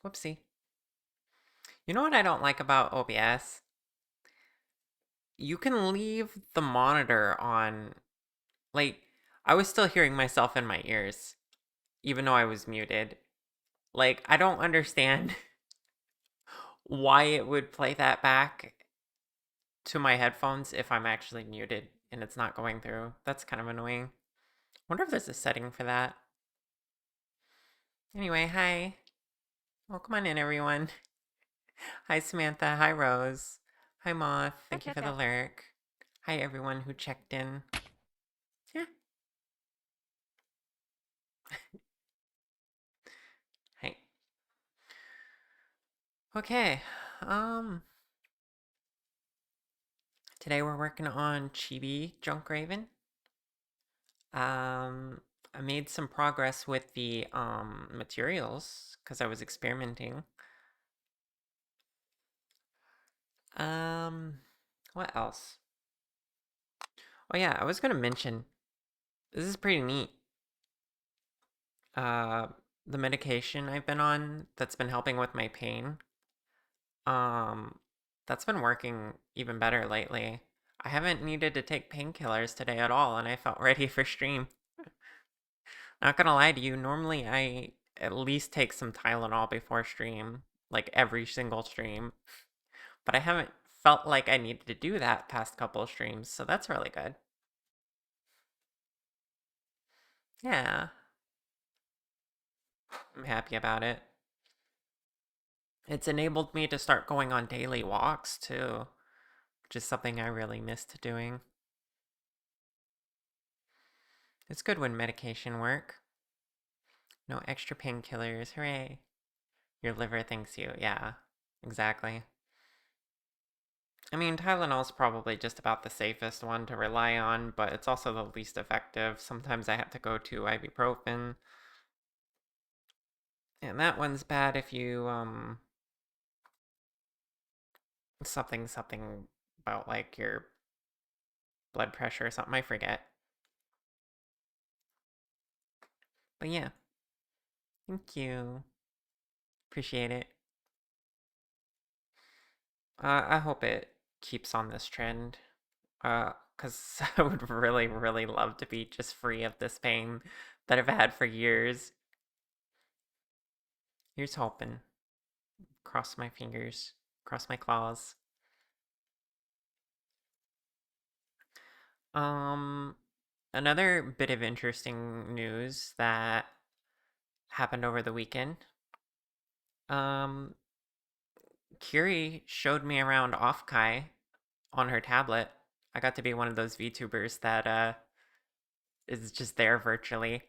Whoopsie. You know what I don't like about OBS? You can leave the monitor on. Like, I was still hearing myself in my ears, even though I was muted. Like, I don't understand why it would play that back to my headphones if I'm actually muted and it's not going through. That's kind of annoying. Wonder if there's a setting for that. Anyway, hi. Welcome on in, everyone. Hi, Samantha. Hi, Rose. Hi, Moth. Thank you for the lurk. Hi, everyone who checked in. Yeah. Hi. Okay. Um. Today we're working on chibi JunkRaven. I made some progress with the materials because I was experimenting. Um, what else? Oh yeah, I was gonna mention this is pretty neat. Uh, the medication I've been on that's been helping with my pain. Um, that's been working even better lately. I haven't needed to take painkillers today at all, and I felt ready for stream. Not gonna lie to you, normally I at least take some Tylenol before stream, like every single stream. But I haven't felt like I needed to do that past couple of streams, so that's really good. Yeah, I'm happy about it. It's enabled me to start going on daily walks too, which is something I really missed doing. It's good when medication work. No extra painkillers, hooray. Your liver thanks you, yeah, exactly. I mean, Tylenol's probably just about the safest one to rely on, but it's also the least effective. Sometimes I have to go to ibuprofen. And that one's bad if you, something about like your blood pressure or something, I forget. But yeah, thank you. Appreciate it. I hope it keeps on this trend. Because I would really, really love to be just free of this pain that I've had for years. Here's hoping. Cross my fingers, cross my claws. Um, Another bit of interesting news that happened over the weekend. Um, Curie showed me around Offkai on her tablet. I got to be one of those VTubers that is just there virtually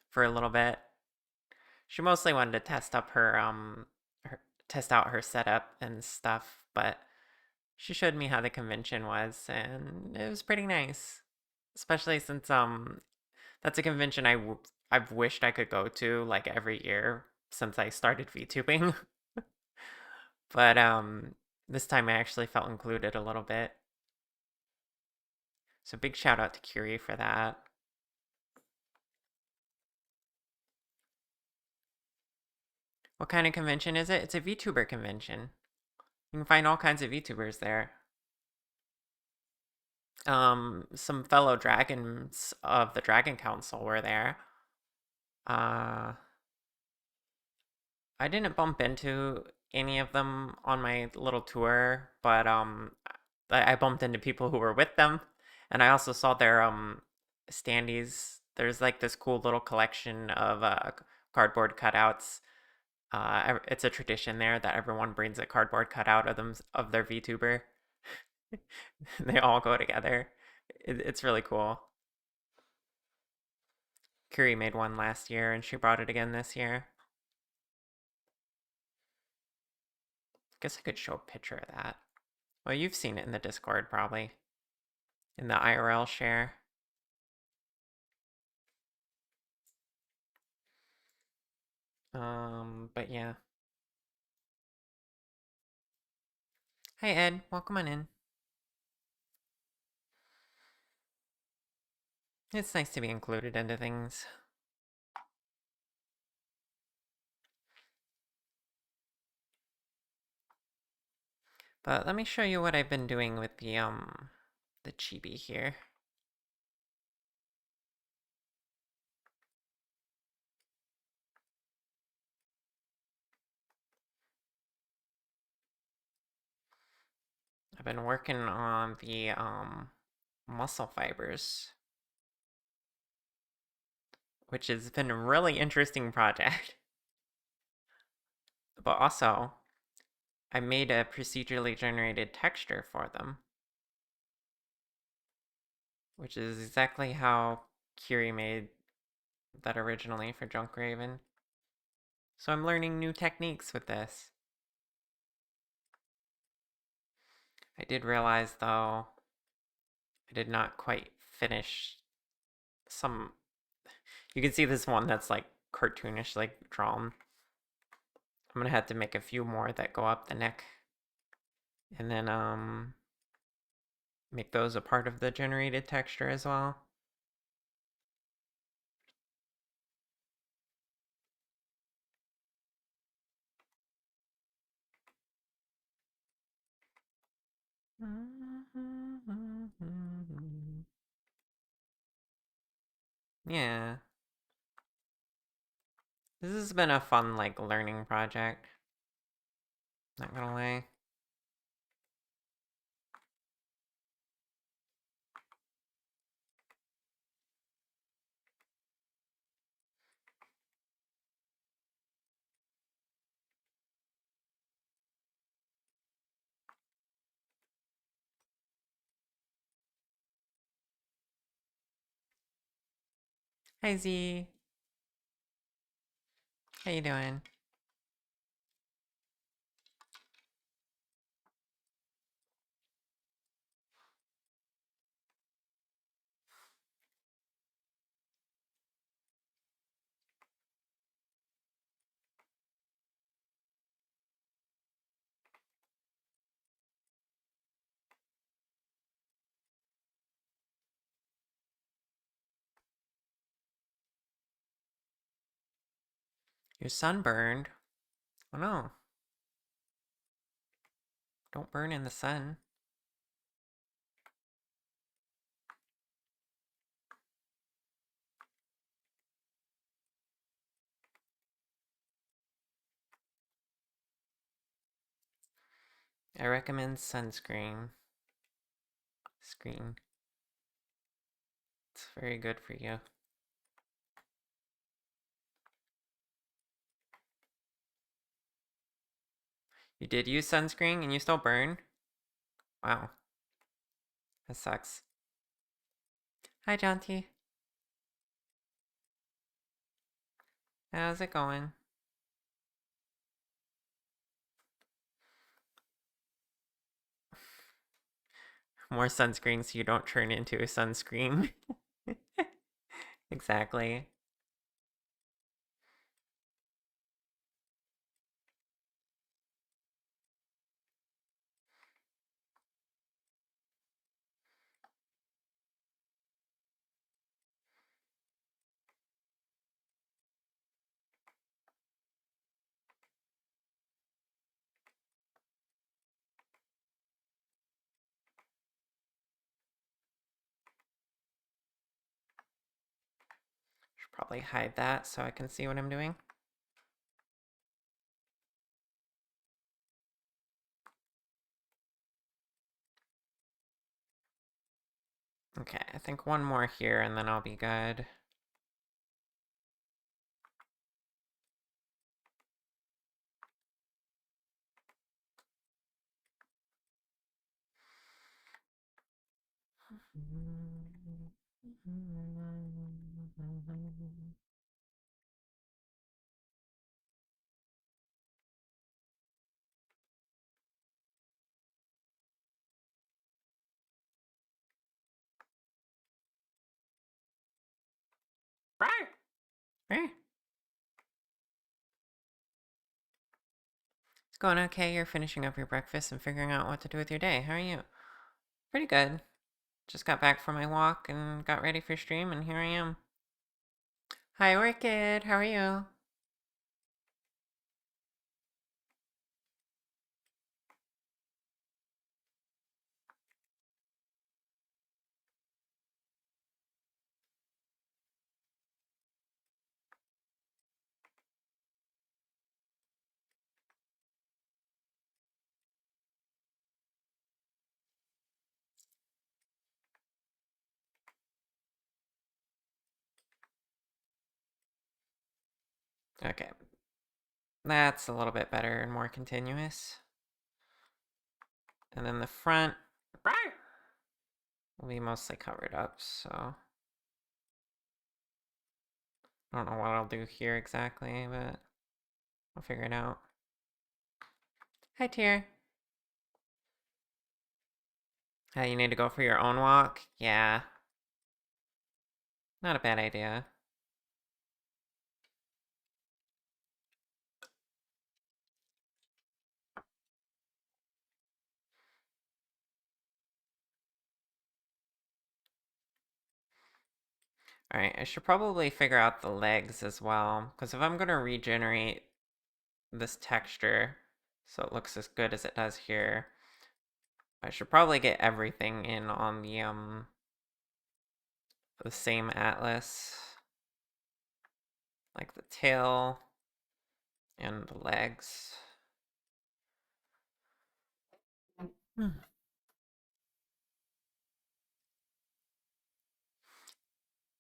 for a little bit. She mostly wanted to test out her setup and stuff, but she showed me how the convention was, and it was pretty nice. Especially since that's a convention I've wished I could go to like every year since I started VTubing. But this time I actually felt included a little bit. So big shout out to Curie for that. What kind of convention is it? It's a VTuber convention. You can find all kinds of VTubers there. Some fellow dragons of the Dragon Council were there. Uh, I didn't bump into any of them on my little tour, but I bumped into people who were with them, and I also saw their standees. There's like this cool little collection of cardboard cutouts. It's a tradition there that everyone brings a cardboard cutout of their VTuber. They all go together. It's really cool. Curie made one last year, and she brought it again this year. Guess I could show a picture of that. Well, you've seen it in the Discord probably, in the IRL share. But yeah. Hey Ed, welcome on in. It's nice to be included into things. But let me show you what I've been doing with the chibi here. I've been working on the muscle fibers, which has been a really interesting project. But also, I made a procedurally generated texture for them, which is exactly how Kiri made that originally for JunkRaven. So I'm learning new techniques with this. I did realize, though, I did not quite finish some... You can see this one that's like cartoonish, like drawn. I'm gonna have to make a few more that go up the neck. And then make those a part of the generated texture as well. Yeah. This has been a fun, like, learning project. Not gonna lie. Hi, Z. How you doing? You're sunburned. Oh no. Don't burn in the sun. I recommend sunscreen. Screen. It's very good for you. You did use sunscreen and you still burn? Wow. That sucks. Hi, Jonty. How's it going? More sunscreen so you don't turn into a sunscreen. Exactly. Should probably hide that so I can see what I'm doing. Okay, I think one more here and then I'll be good. It's going okay. You're finishing up your breakfast and figuring out what to do with your day. How are you? Pretty good. Just got back from my walk and got ready for stream, and here I am. Hi, Orchid. How are you? Okay. That's a little bit better and more continuous. And then the front will be mostly covered up, so I don't know what I'll do here exactly, but I'll figure it out. Hi, Tier. You need to go for your own walk? Yeah. Not a bad idea. Alright, I should probably figure out the legs as well, because if I'm going to regenerate this texture so it looks as good as it does here, I should probably get everything in on the same atlas. Like the tail and the legs.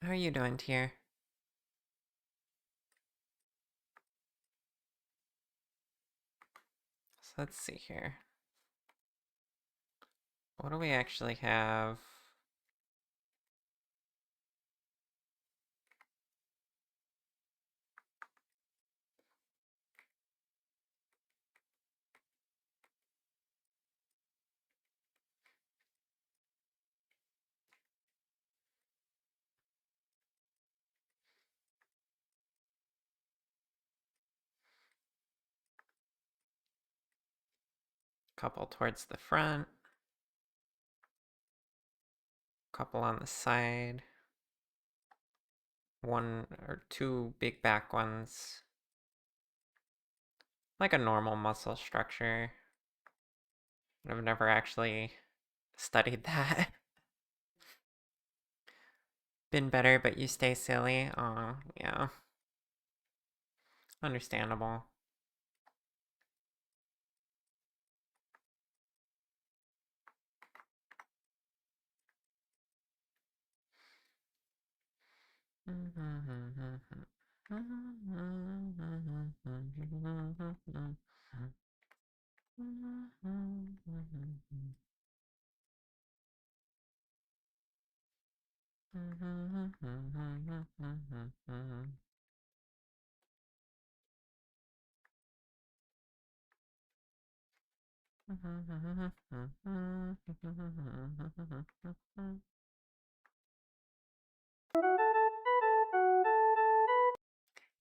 How are you doing, Tier? So let's see here. What do we actually have? Couple towards the front. Couple on the side. One or two big back ones. Like a normal muscle structure. I've never actually studied that. Been better, but you stay silly. Oh, yeah. Understandable.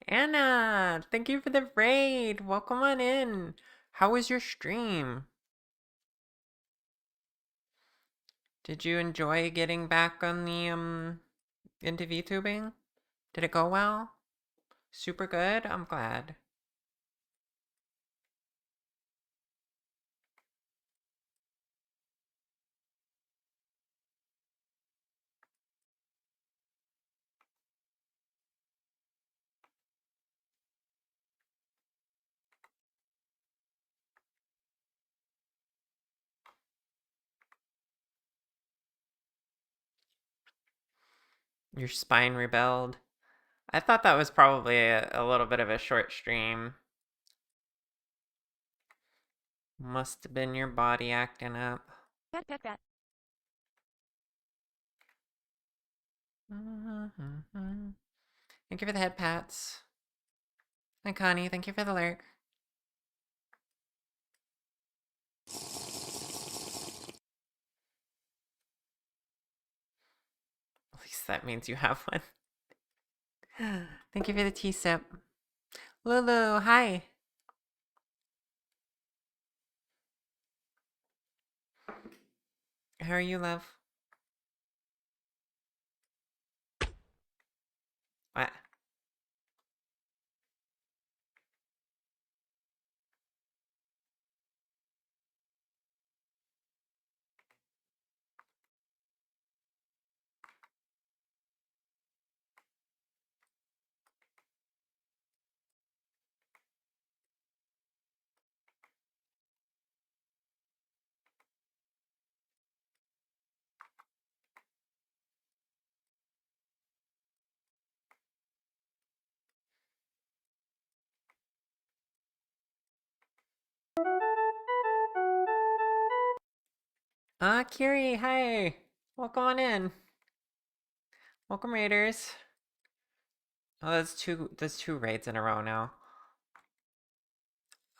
Anna, thank you for the raid. Welcome on in. How was your stream? Did you enjoy getting back on the into VTubing? Did it go well? Super good? I'm glad. Your spine rebelled. I thought that was probably a little bit of a short stream. Must have been your body acting up. Pat, pat, pat. Thank you for the head pats. Hi, Connie. Thank you for the lurk. At least that means you have one. Thank you for the tea sip. Lulu, hi. How are you, love? What? Kiri, hi. Welcome on in. Welcome, Raiders. Oh, that's two raids in a row now.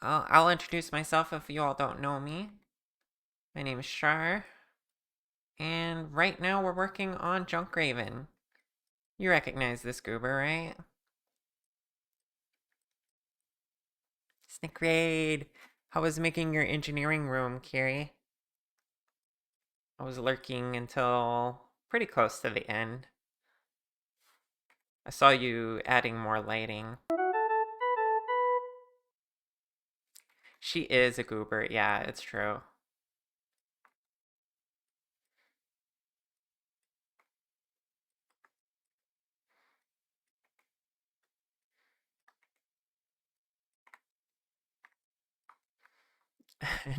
I'll introduce myself if you all don't know me. My name is Shar, and right now we're working on JunkRaven. You recognize this goober, right? Snick raid. How was making your engineering room, Kiri? I was lurking until pretty close to the end. I saw you adding more lighting. She is a goober, yeah, it's true.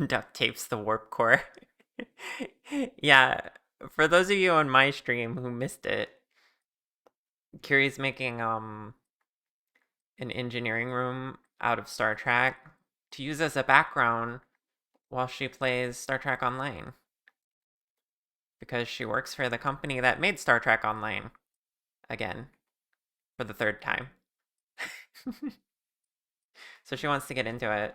Duct tapes the warp core. Yeah, for those of you on my stream who missed it, Kiri's making an engineering room out of Star Trek to use as a background while she plays Star Trek Online. Because she works for the company that made Star Trek Online again for the third time. So she wants to get into it.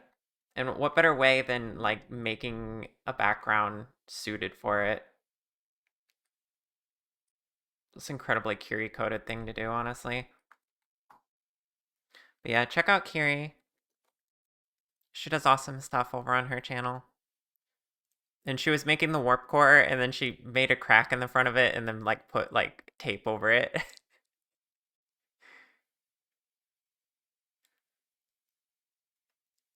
And what better way than like making a background suited for it? It's an incredibly Kiri coded thing to do, honestly. But yeah, check out Kiri. She does awesome stuff over on her channel. And she was making the warp core, and then she made a crack in the front of it, and then like put like tape over it.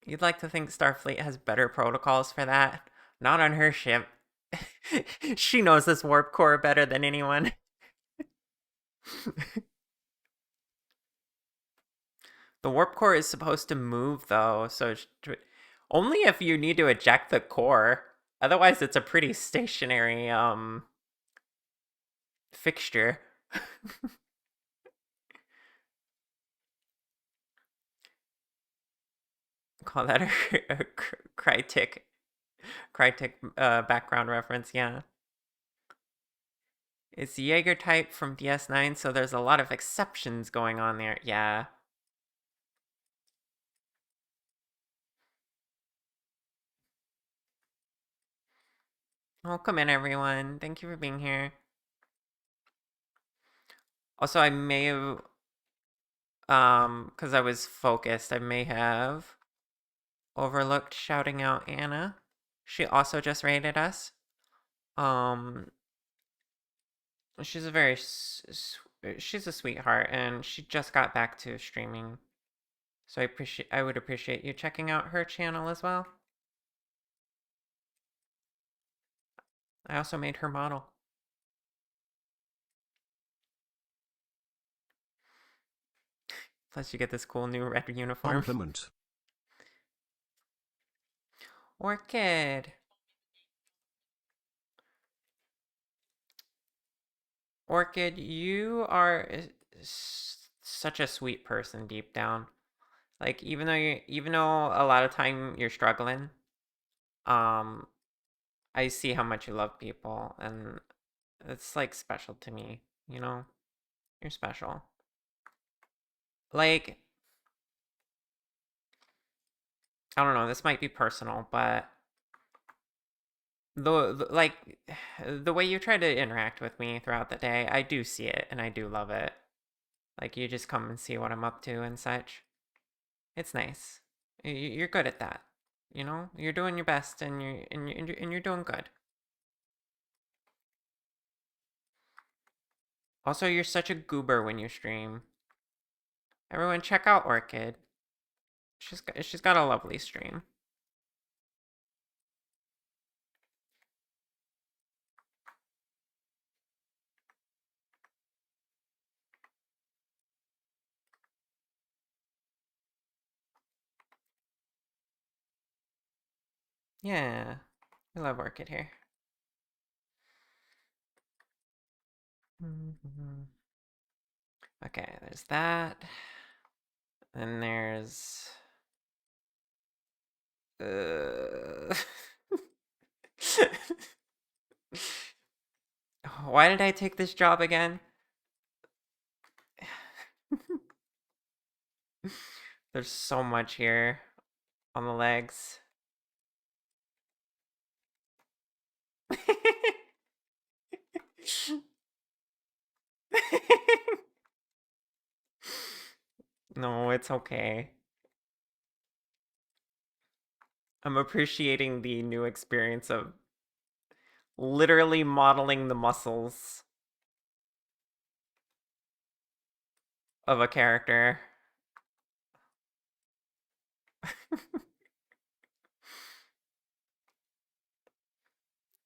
You'd like to think Starfleet has better protocols for that. Not on her ship. She knows this warp core better than anyone. The warp core is supposed to move though, so only if you need to eject the core. Otherwise, it's a pretty stationary fixture. Call that a Crytic background reference, yeah. It's Jaeger type from DS9, so there's a lot of exceptions going on there. Yeah. Welcome in, everyone. Thank you for being here. Also, I may have, because I was focused, I may have overlooked shouting out Anna. She also just raided us. Um, she's a very, she's a sweetheart, and she just got back to streaming. So I would appreciate you checking out her channel as well. I also made her model. Plus, you get this cool new red uniform. Compliment. Orchid. Orchid, you are such a sweet person deep down. Like even though a lot of time you're struggling, um, I see how much you love people, and it's like special to me. You know, you're special. Like I don't know, this might be personal, but like the way you try to interact with me throughout the day, I do see it and I do love it. Like you just come and see what I'm up to and such. It's nice. You're good at that. You know, you're doing your best and you're doing good. Also, you're such a goober when you stream. Everyone, check out Orchid. She's got a lovely stream. Yeah, we love Orchid here. Okay, there's that. Then there's Why did I take this job again? There's so much here on the legs. No, it's okay. I'm appreciating the new experience of literally modeling the muscles of a character.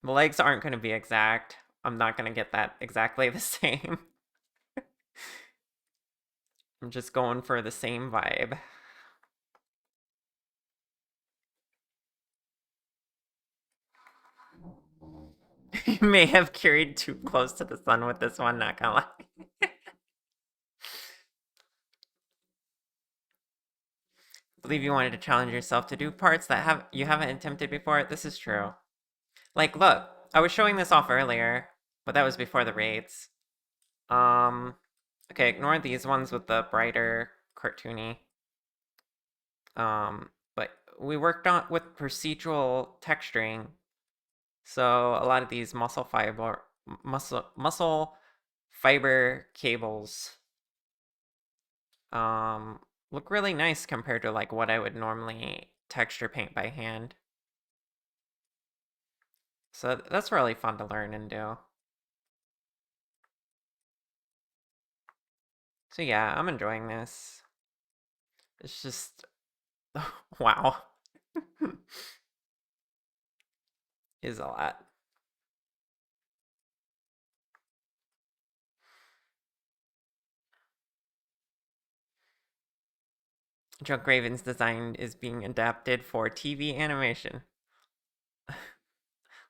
The legs aren't going to be exact. I'm not going to get that exactly the same. I'm just going for the same vibe. You may have carried too close to the sun with this one, not gonna lie. I believe you wanted to challenge yourself to do parts that you haven't attempted before. This is true. Like, look, I was showing this off earlier, but that was before the raids. Okay, ignore these ones with the brighter cartoony. But we worked on with procedural texturing, so a lot of these muscle fiber cables look really nice compared to like what I would normally texture paint by hand. So that's really fun to learn and do. So yeah, I'm enjoying this. It's just wow. Is a lot. JunkRaven's design is being adapted for TV animation.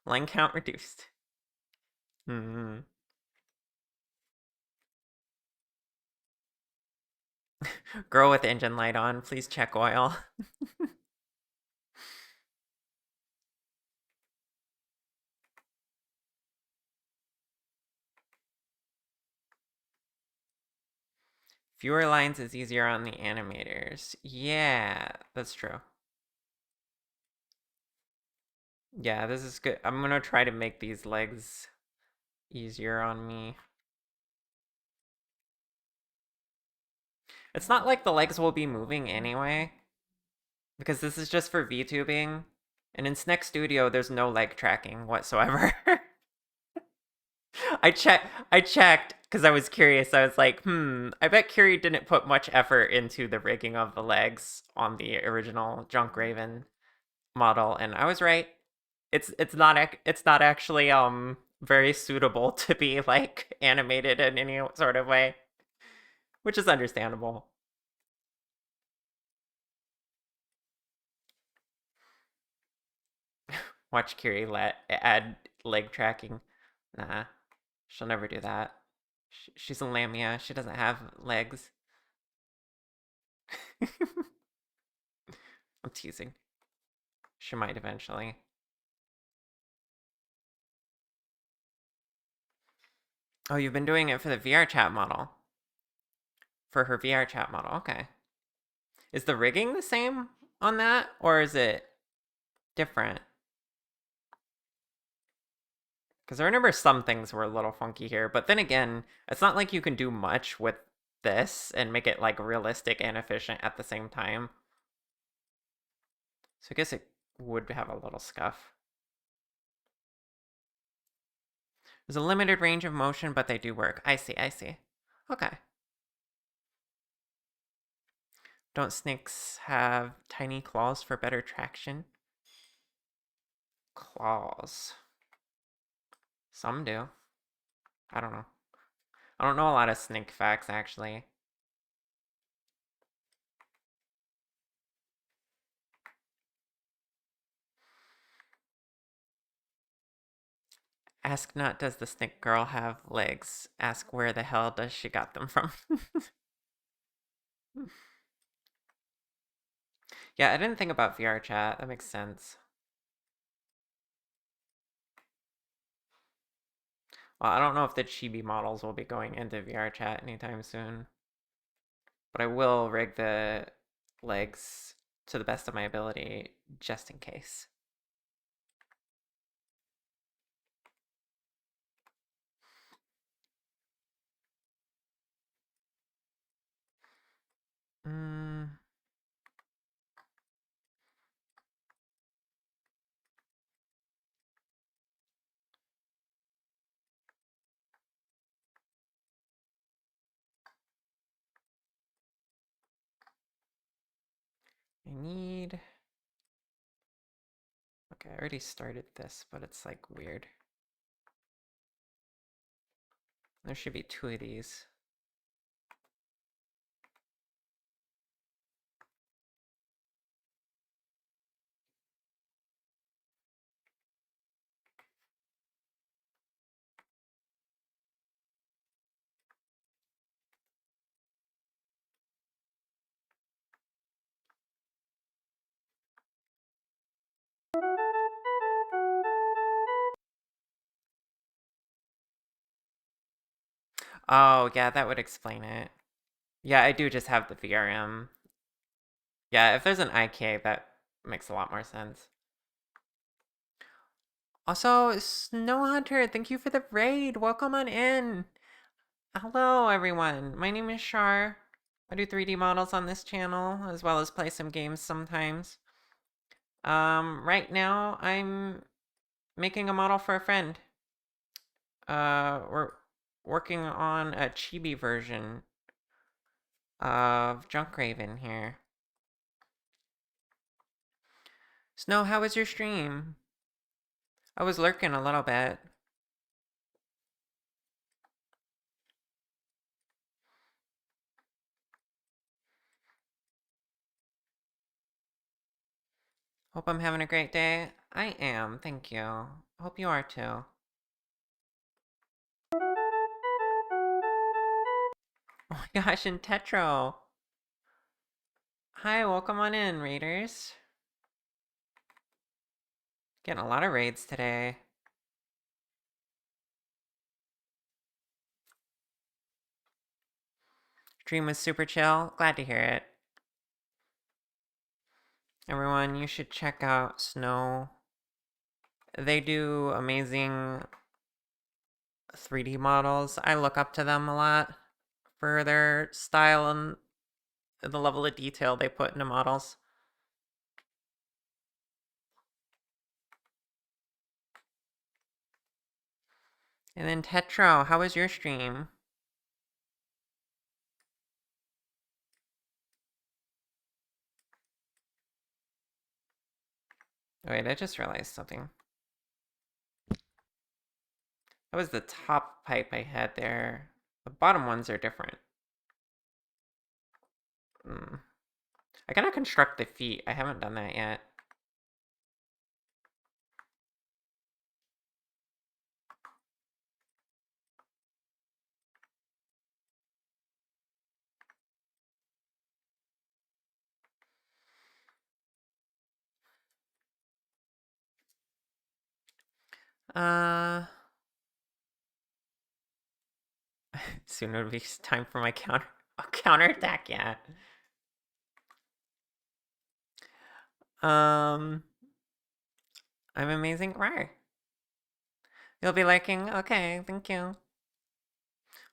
Line count reduced. Hmm. Girl with engine light on, please check oil. Fewer lines is easier on the animators. Yeah, that's true. Yeah, this is good. I'm gonna try to make these legs easier on me. It's not like the legs will be moving anyway, because this is just for VTubing. And in Snack Studio, there's no leg tracking whatsoever. I checked because I was curious. I was like, I bet Curie didn't put much effort into the rigging of the legs on the original JunkRaven model, and I was right. It's not actually very suitable to be like animated in any sort of way, which is understandable. Watch Curie add leg tracking. Nah, she'll never do that. She's a lamia. She doesn't have legs. I'm teasing. She might eventually. Oh, you've been doing it for the VR chat model. For her VR chat model. Okay. Is the rigging the same on that, or is it different? Because I remember some things were a little funky here, but then again, it's not like you can do much with this and make it like realistic and efficient at the same time. So I guess it would have a little scuff. There's a limited range of motion, but they do work. I see, I see. Okay. Don't snakes have tiny claws for better traction? Claws. Some do. I don't know. I don't know a lot of snake facts, actually. Ask not, does the snake girl have legs? Ask, where the hell does she got them from? Yeah, I didn't think about VR chat. That makes sense. Well, I don't know if the chibi models will be going into VR chat anytime soon, but I will rig the legs to the best of my ability just in case. I need... Okay, I already started this, but it's like weird. There should be 2 of these. Oh, yeah, that would explain it. Yeah, I do just have the VRM. Yeah, if there's an IK, that makes a lot more sense. Also, Snow Hunter, thank you for the raid. Welcome on in. Hello, everyone. My name is Shar. I do 3D models on this channel, as well as play some games sometimes. Right now, I'm making a model for a friend. We're working on a chibi version of JunkRaven here. Snow, how was your stream? I was lurking a little bit. Hope I'm having a great day. I am, thank you. Hope you are too. Oh my gosh, and Tetro. Hi, welcome on in, raiders. Getting a lot of raids today. Stream was super chill. Glad to hear it. Everyone, you should check out Snow. They do amazing 3D models. I look up to them a lot for their style and the level of detail they put into models. And then Tetro, how was your stream? Wait, I just realized something. That was the top pipe I had there. The bottom ones are different. I gotta construct the feet. I haven't done that yet. Soon it'll be time for my counterattack, yeah. I'm amazing. Rar. You'll be liking. Okay, thank you.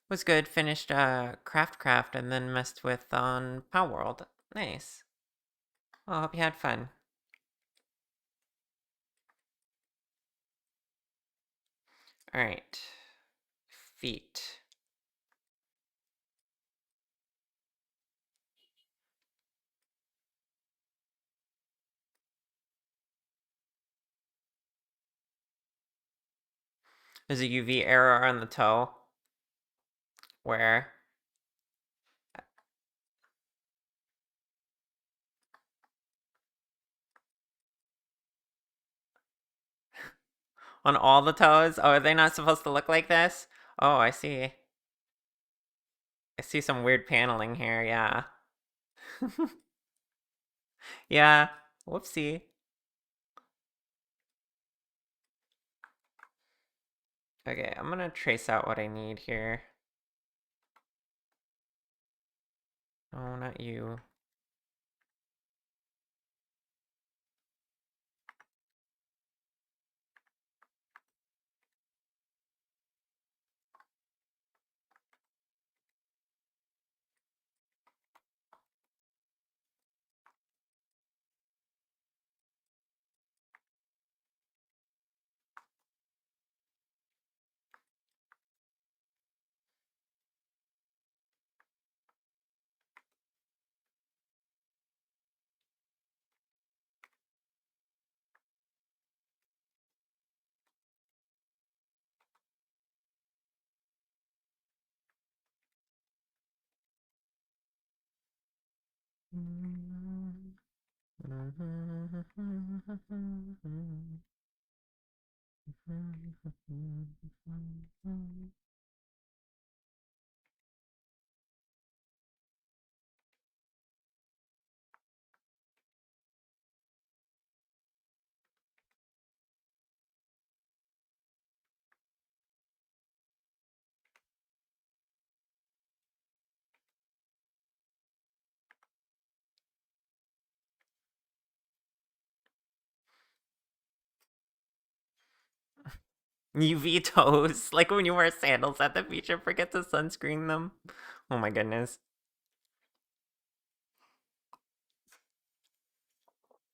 Was good. Finished Craft and then messed with on Pow World. Nice. Well, I hope you had fun. All right. Feet. There's a UV error on the toe. Where? On all the toes? Oh, are they not supposed to look like this? Oh, I see. I see some weird paneling here, yeah. Yeah. Whoopsie. Okay, I'm gonna trace out what I need here. Oh, not you. UV toes, like when you wear sandals at the beach and forget to sunscreen them. Oh my goodness.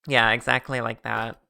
Yeah, exactly like that.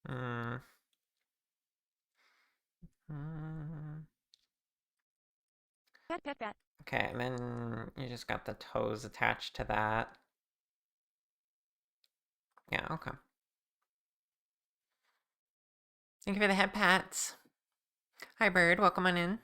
Mm. Mm. Okay, and then you just got the toes attached to that. Yeah, okay. Thank you for the head pats. Hi, Bird. Welcome on in.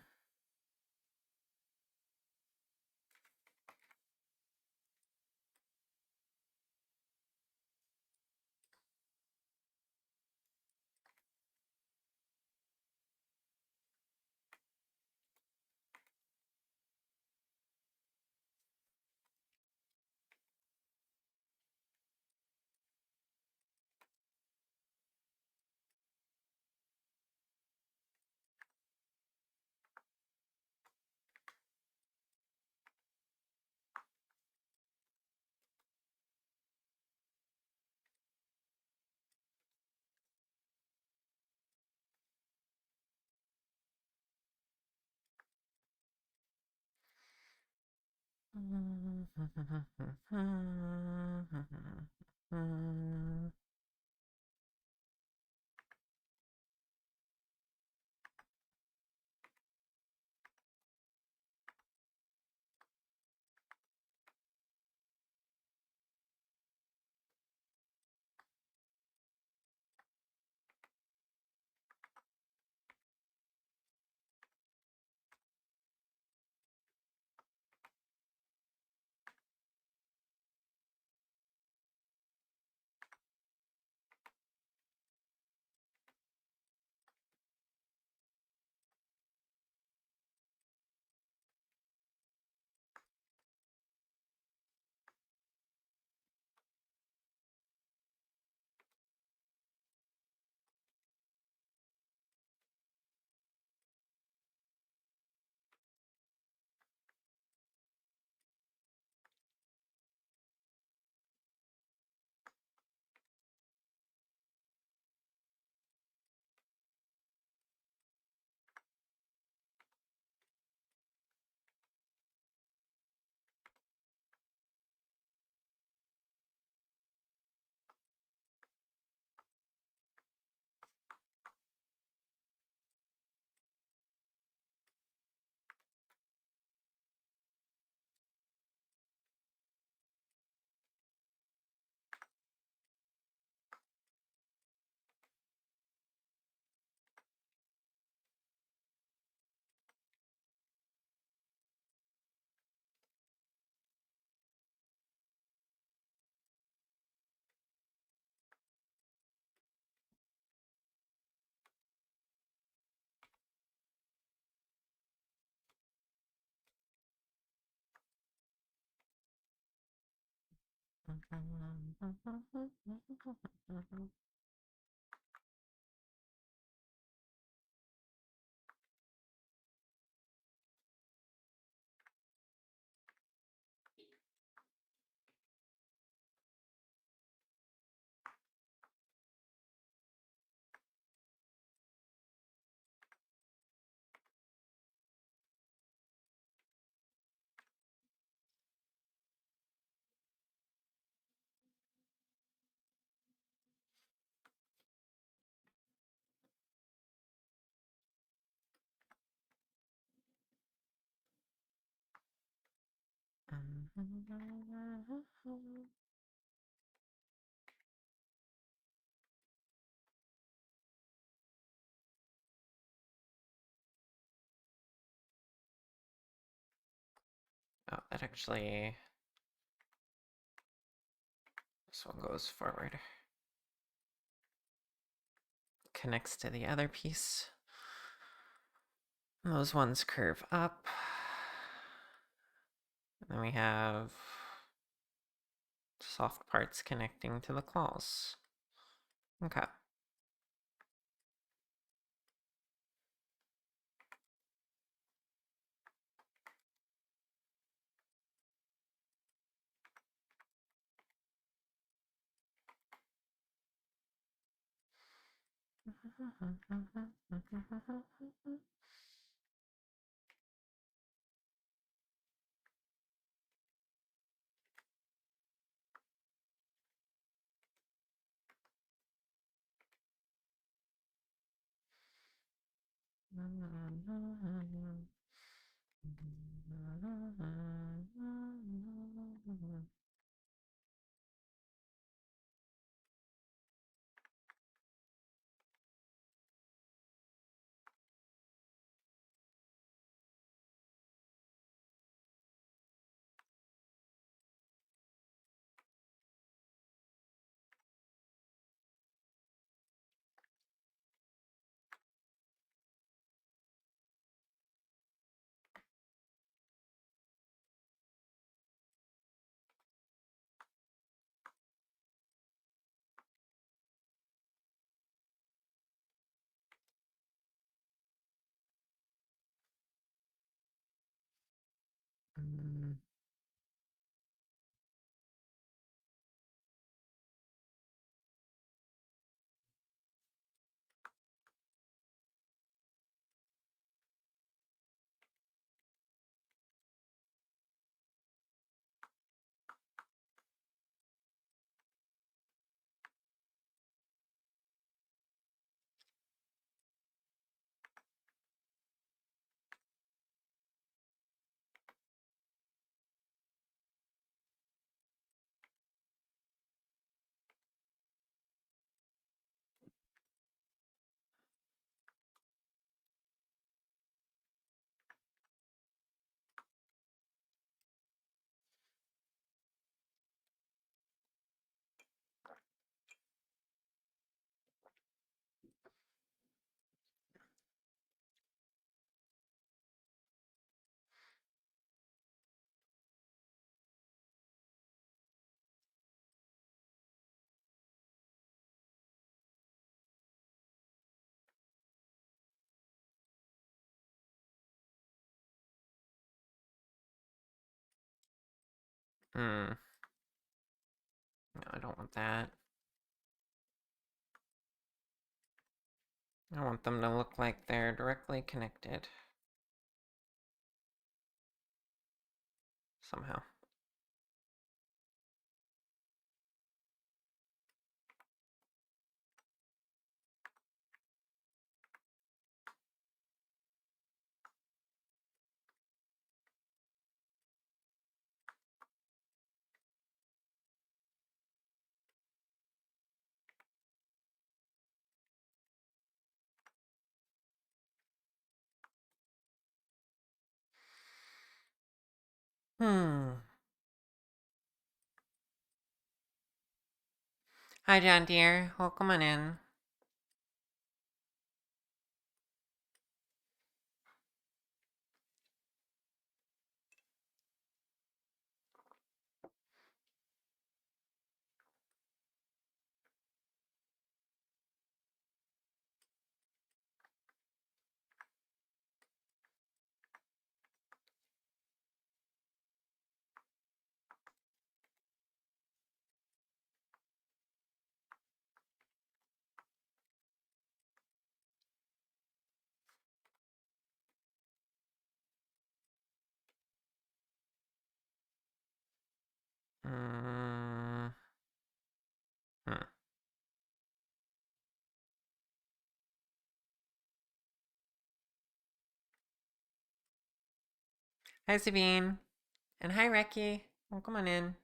Oh, that actually... This one goes forward. Connects to the other piece. Those ones curve up. And then we have soft parts connecting to the claws. Okay. No, I don't want that. I want them to look like they're directly connected. Somehow. Hi, John dear. Welcome on in. Hmm. Hi, Sabine. And hi, Reki. Oh, come on in.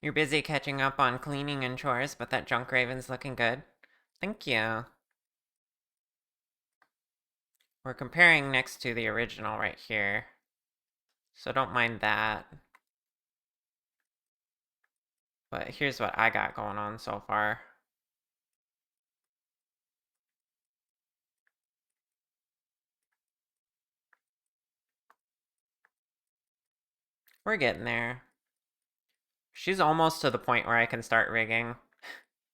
You're busy catching up on cleaning and chores, but that JunkRaven's looking good. Thank you. We're comparing next to the original right here, so don't mind that. But here's what I got going on so far. We're getting there. She's almost to the point where I can start rigging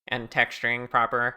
and texturing proper.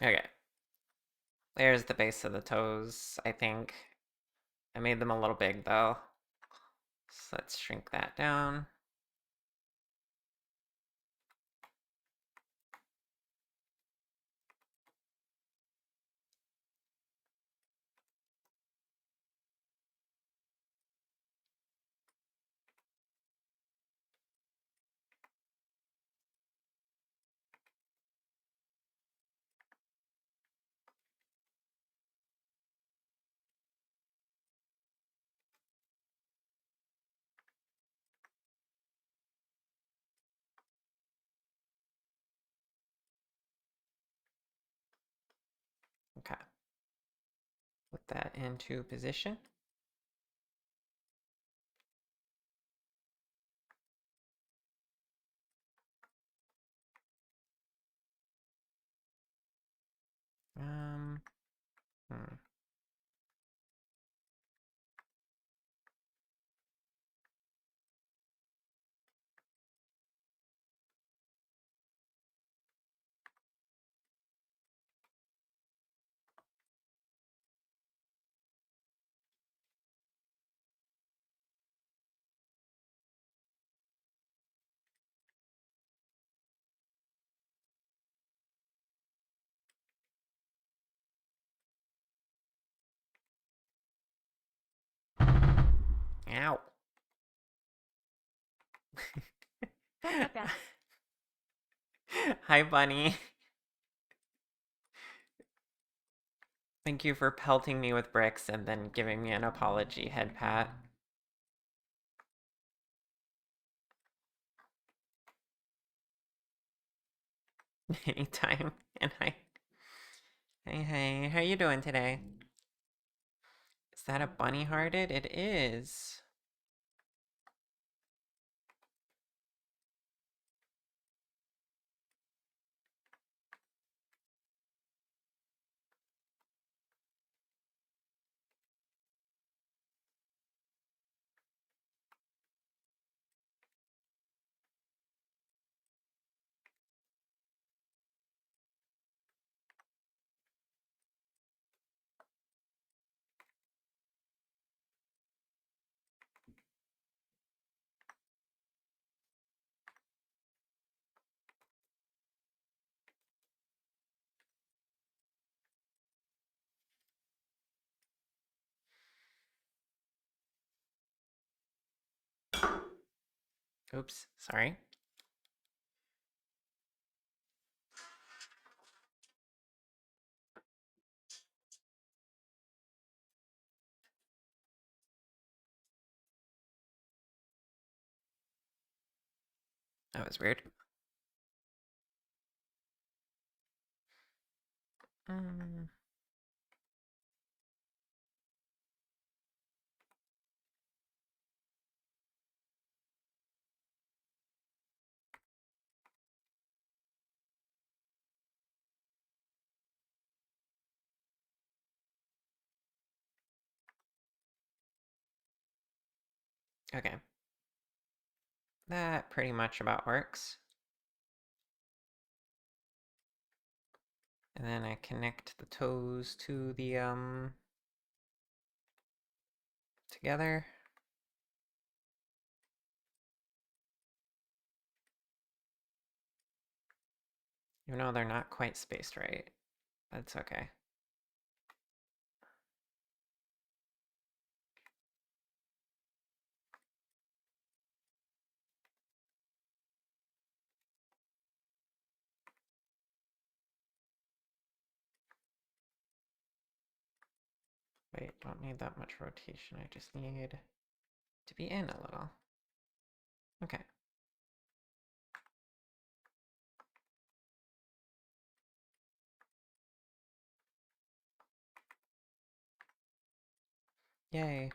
Okay. There's the base of the toes, I think. I made them a little big though. So let's shrink that down. Okay. Put that into position. Um, hmm. Ow. Hi, Bunny. Thank you for pelting me with bricks and then giving me an apology head pat. Anytime. And hi. Hey, how you doing today? Is that a bunny hearted? It is. Oops, sorry. That was weird. Mm. Okay. That pretty much about works. And then I connect the toes to the, together. Even though they're not quite spaced right. That's okay. Wait, don't need that much rotation. I just need to be in a little. Okay. Yay.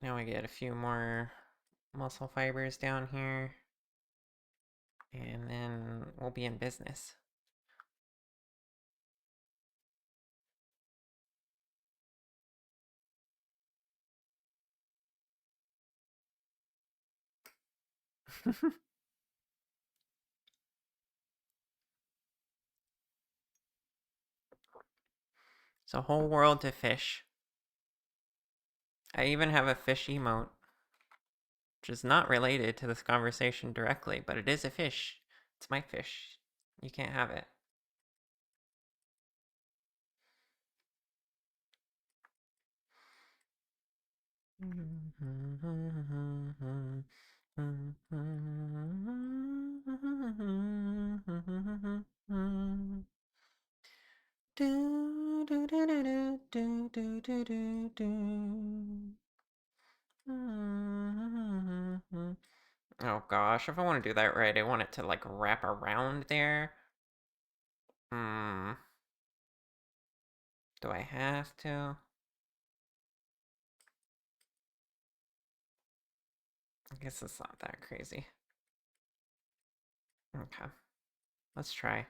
Now I get a few more muscle fibers down here. And then we'll be in business. It's a whole world to fish. I even have a fish emote, which is not related to this conversation directly, but it is a fish. It's my fish. You can't have it. Oh gosh, if I want to do that right, I want it to like wrap around there. Hmm. Do I have to? I guess it's not that crazy. Okay. Let's try.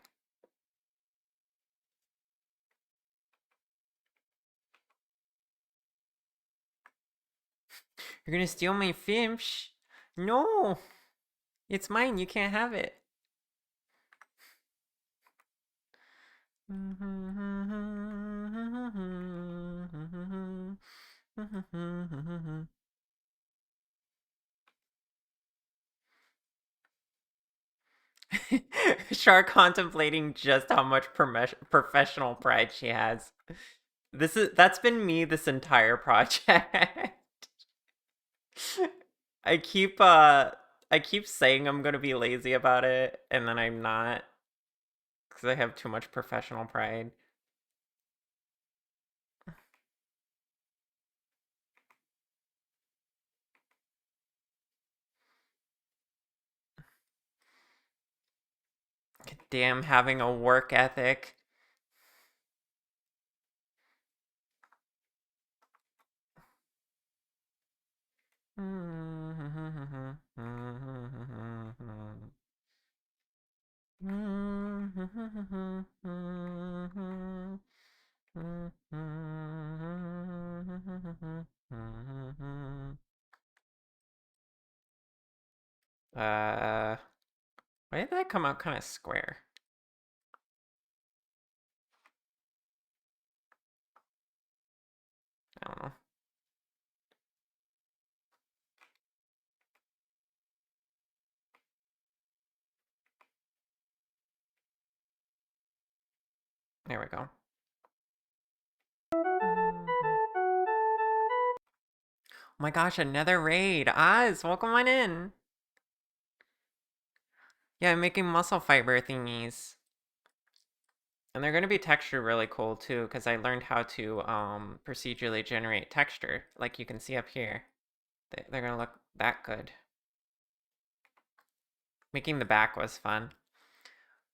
You're gonna steal my fish? No! It's mine, you can't have it. Char contemplating just how much professional pride she has. That's been me this entire project. I keep uh I keep saying I'm gonna be lazy about it, and then I'm not, because I have too much professional pride. Damn, having a work ethic. Uh, why did that come out kind of square? I don't know. There we go. Oh my gosh, another raid. Oz, welcome on in. Yeah, I'm making muscle fiber thingies. And they're going to be textured really cool too, because I learned how to procedurally generate texture, like you can see up here. They're going to look that good. Making the back was fun.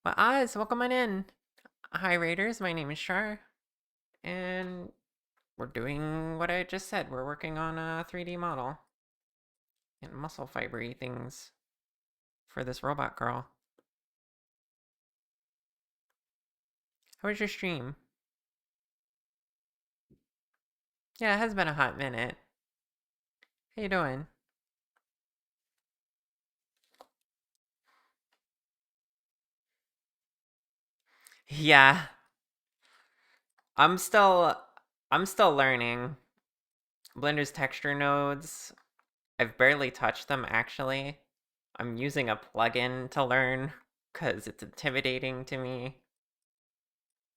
But Oz, welcome on in. Hi Raiders, my name is Shar. And we're doing what I just said. We're working on a 3D model. And muscle fibery things for this robot girl. How was your stream? Yeah, it has been a hot minute. How you doing? Yeah, I'm still I'm still learning. Blender's texture nodes, I've barely touched them actually. I'm using a plugin to learn because it's intimidating to me.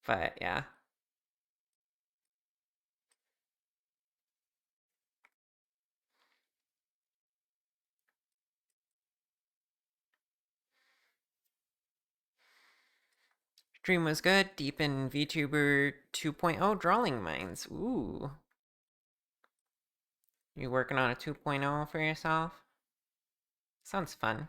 But yeah. Stream was good. Deep in VTuber 2.0 drawing minds. Ooh. You working on a 2.0 for yourself? Sounds fun.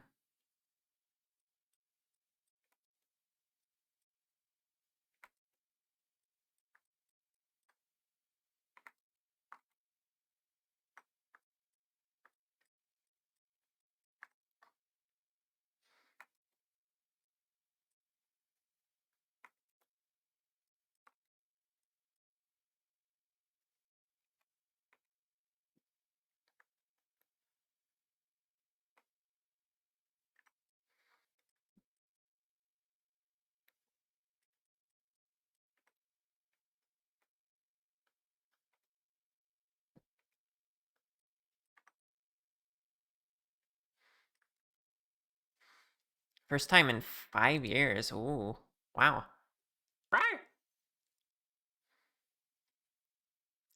First time in 5 years. Ooh. Wow.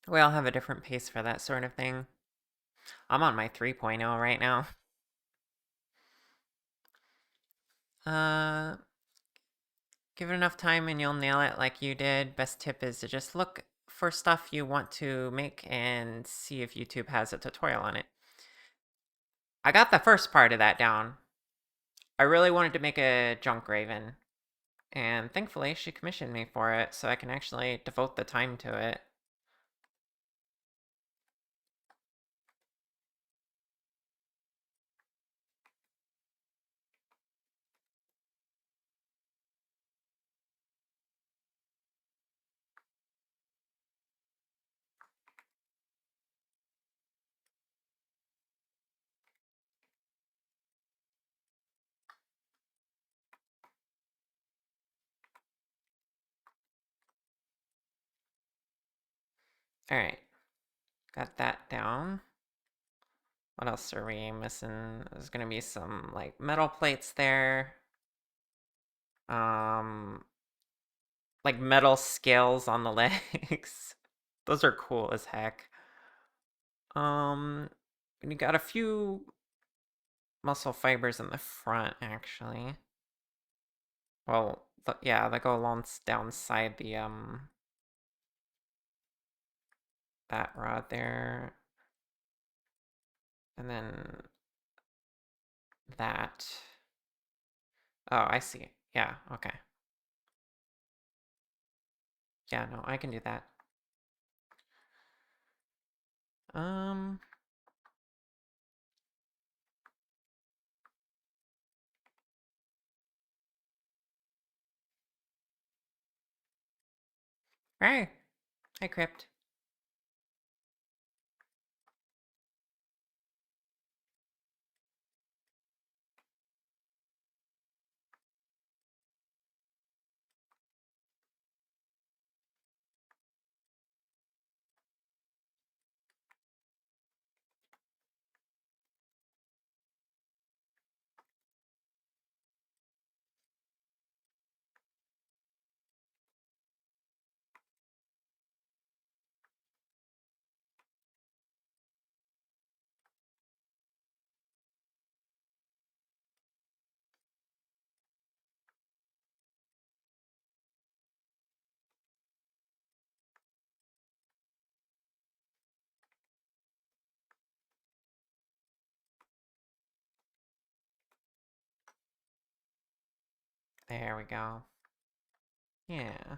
We all have a different pace for that sort of thing. I'm on my 3.0 right now. Uh, Give it enough time and you'll nail it like you did. Best tip is to just look for stuff you want to make and see if YouTube has a tutorial on it. I got the first part of that down. I really wanted to make a JunkRaven, and thankfully she commissioned me for it, so I can actually devote the time to it. Alright, got that down. What else are we missing? There's gonna be some, like, metal plates there. Like metal scales on the legs. Those are cool as heck. And you got a few muscle fibers in the front, actually. Well, yeah, they go along downside the that rod there, and then that. Oh, I see. Yeah, okay. Yeah, no, I can do that. Um, Hey, hi, Crypt. There we go. Yeah.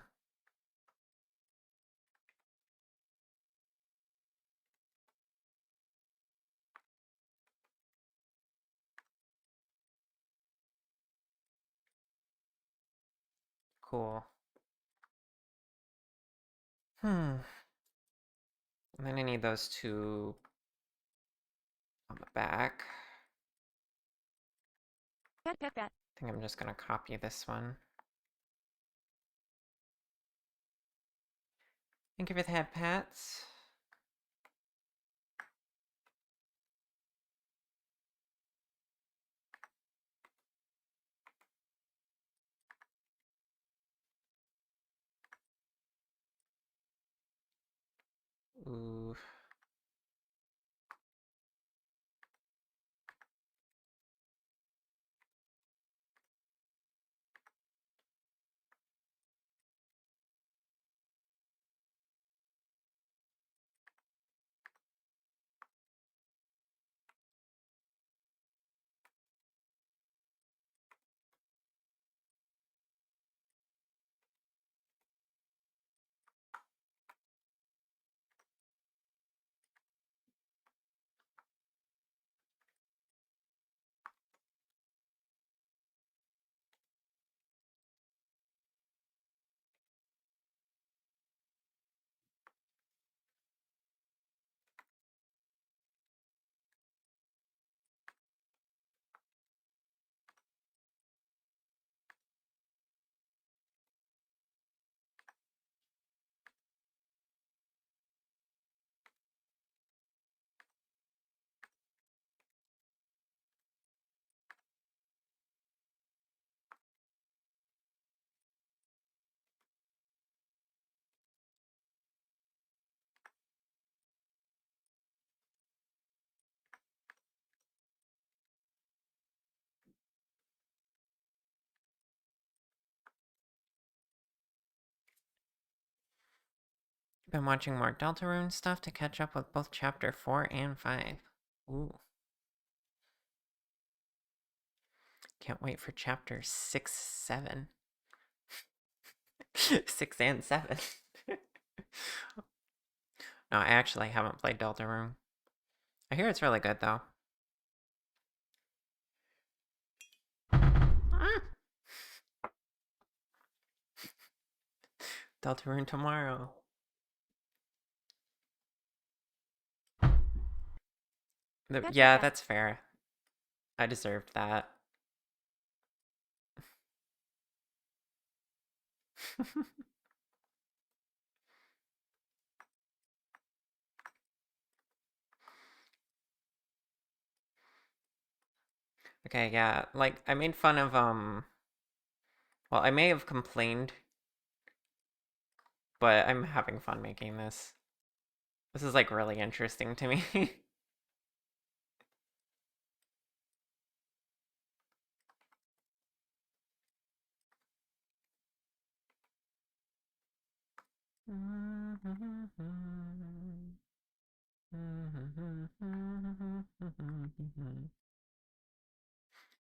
Cool. And then I need those two on the back. I think I'm just gonna copy this one. Thank you for the head pats. Ooh. Been watching more Deltarune stuff to catch up with both chapter 4 and 5. Ooh. Can't wait for chapter 6, 7. 6 and 7. No, I actually haven't played Deltarune. I hear it's really good, though. Ah! Deltarune tomorrow. Yeah, that's fair. I deserved that. Okay, yeah, like, I made fun of, well, I may have complained, but I'm having fun making this. This is like really interesting to me.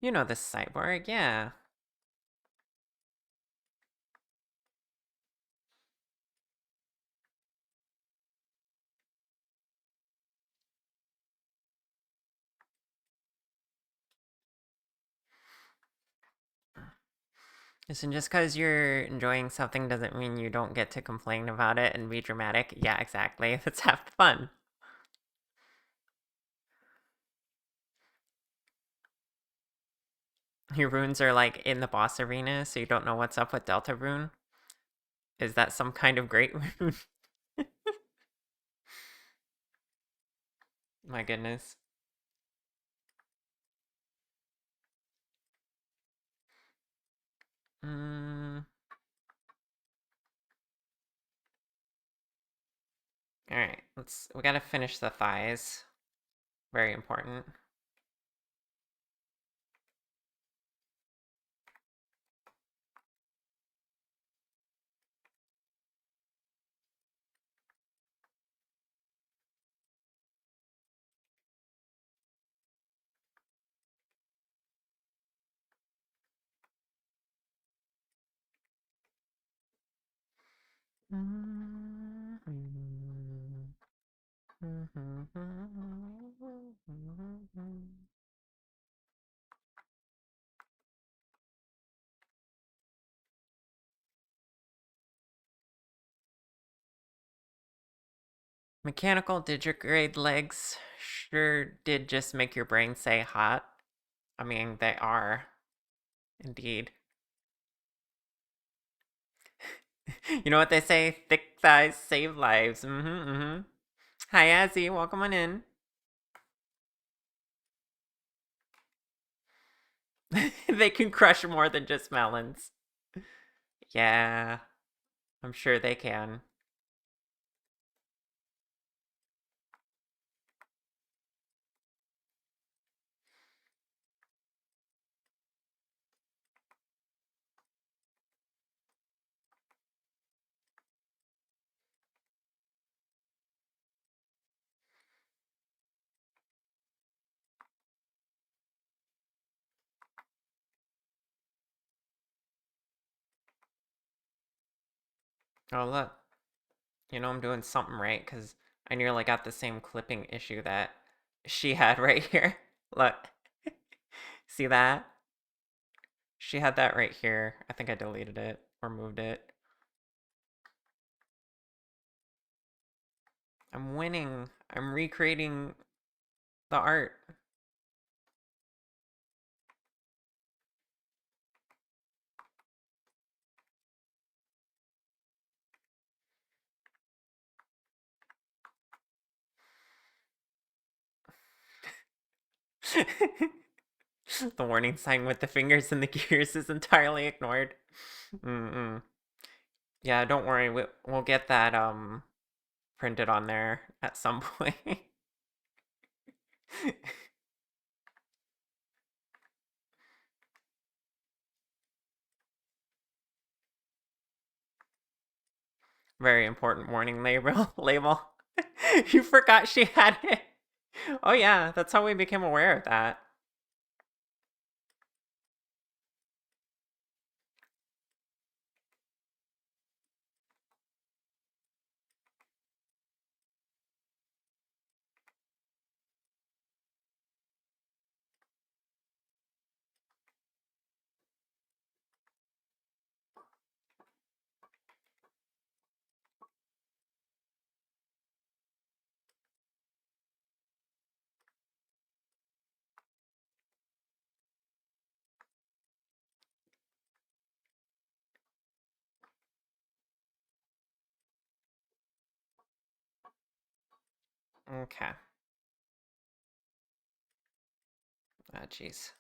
You know this cyborg, yeah. Listen, just because you're enjoying something doesn't mean you don't get to complain about it and be dramatic. Yeah, exactly. Let's have fun. Your runes are like in the boss arena, so you don't know what's up with Delta Rune. Is that some kind of great rune? My goodness. Mm. Alright, we gotta finish the thighs. Very important. Mechanical digigrade legs sure did just make your brain say hot. I mean, they are. Indeed. You know what they say? Thick thighs save lives. Hi, Azzy. Welcome on in. They can crush more than just melons. Yeah, I'm sure they can. Oh, look. You know I'm doing something right because I nearly got the same clipping issue that she had right here. Look. See that? She had that right here. I think I deleted it or moved it. I'm winning. I'm recreating the art. The warning sign with the fingers and the gears is entirely ignored. Mm-mm. Yeah, don't worry. We'll get that printed on there at some point. Very important warning label. You forgot she had it. Oh yeah, that's how we became aware of that. Okay. Ah, jeez.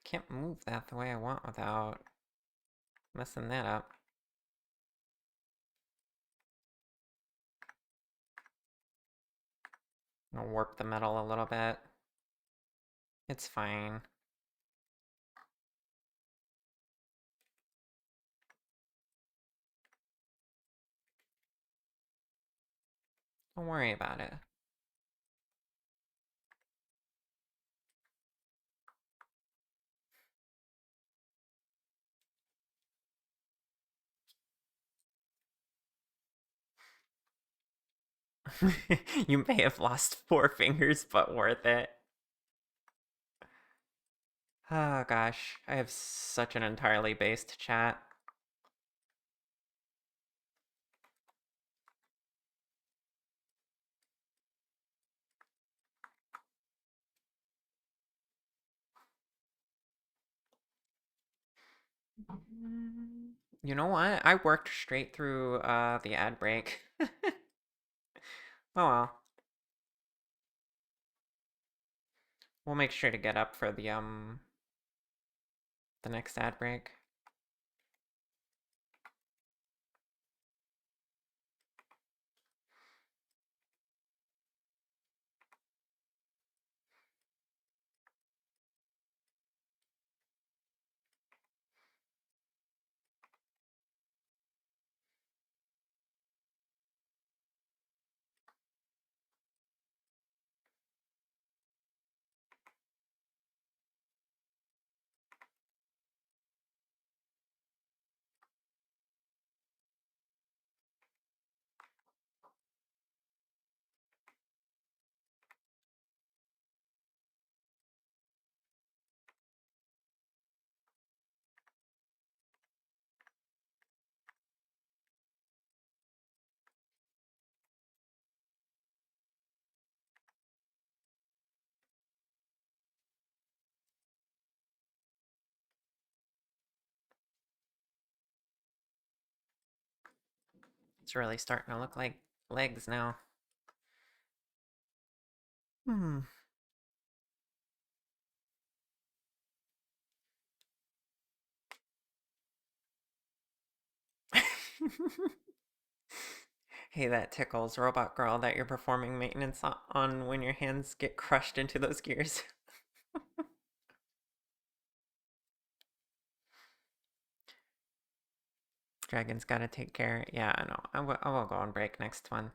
Can't move that the way I want without messing that up. I'll warp the metal a little bit. It's fine. Don't worry about it. You may have lost 4 fingers, but worth it. Oh gosh, I have such an entirely based chat. You know what? I worked straight through the ad break. Oh well. We'll make sure to get up for the next ad break. It's really starting to look like legs now. Hmm. Hey, that tickles, robot girl, that you're performing maintenance on when your hands get crushed into those gears. Dragon's gotta take care. Yeah, I know. I will go on break next one.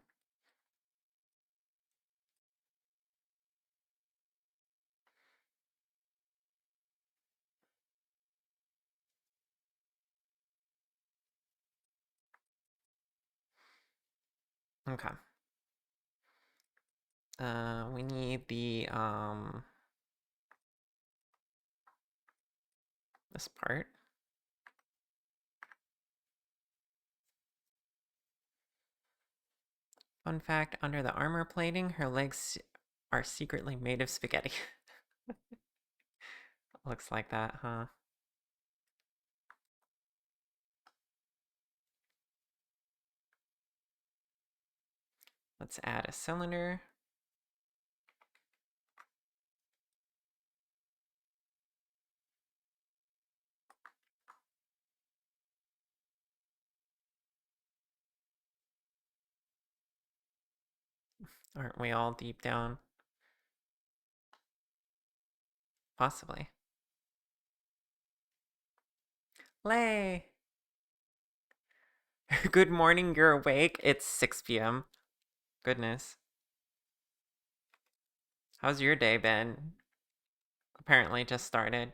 Okay. We need this part. Fun fact, under the armor plating, her legs are secretly made of spaghetti. Looks like that, huh? Let's add a cylinder. Aren't we all deep down? Possibly. Lay! Good morning, you're awake. It's 6 p.m. Goodness. How's your day been? Apparently just started.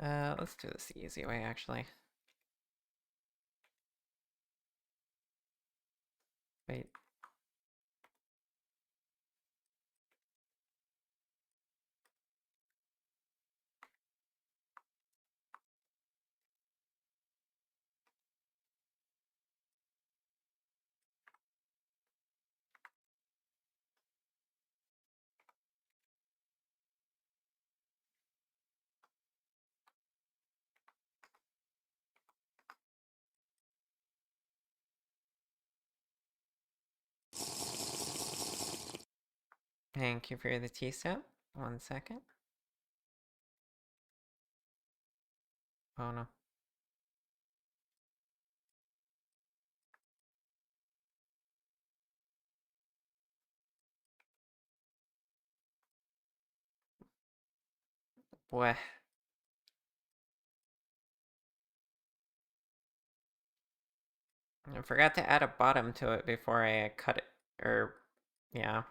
Let's do this the easy way, actually. Wait. Thank you for the tea set. 1 second. Oh no. Boy. I forgot to add a bottom to it before I cut it. Or, yeah.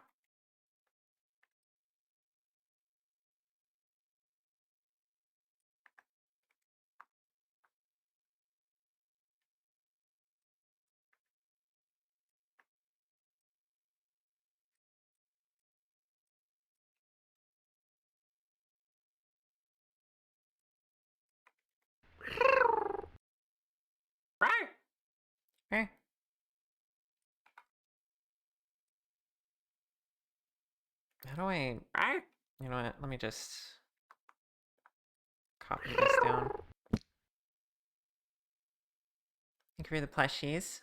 Hey. How do I... You know what? Let me just copy this down. Thank you for the plushies.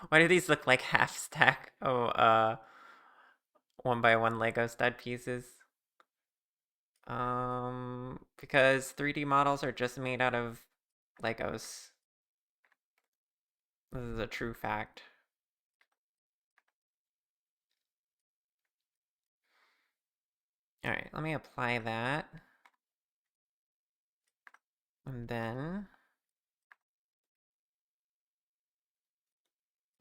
Why do these look like half stack? Oh, 1x1 Lego stud pieces. Because 3D models are just made out of Legos. This is a true fact. Alright, let me apply that. And then...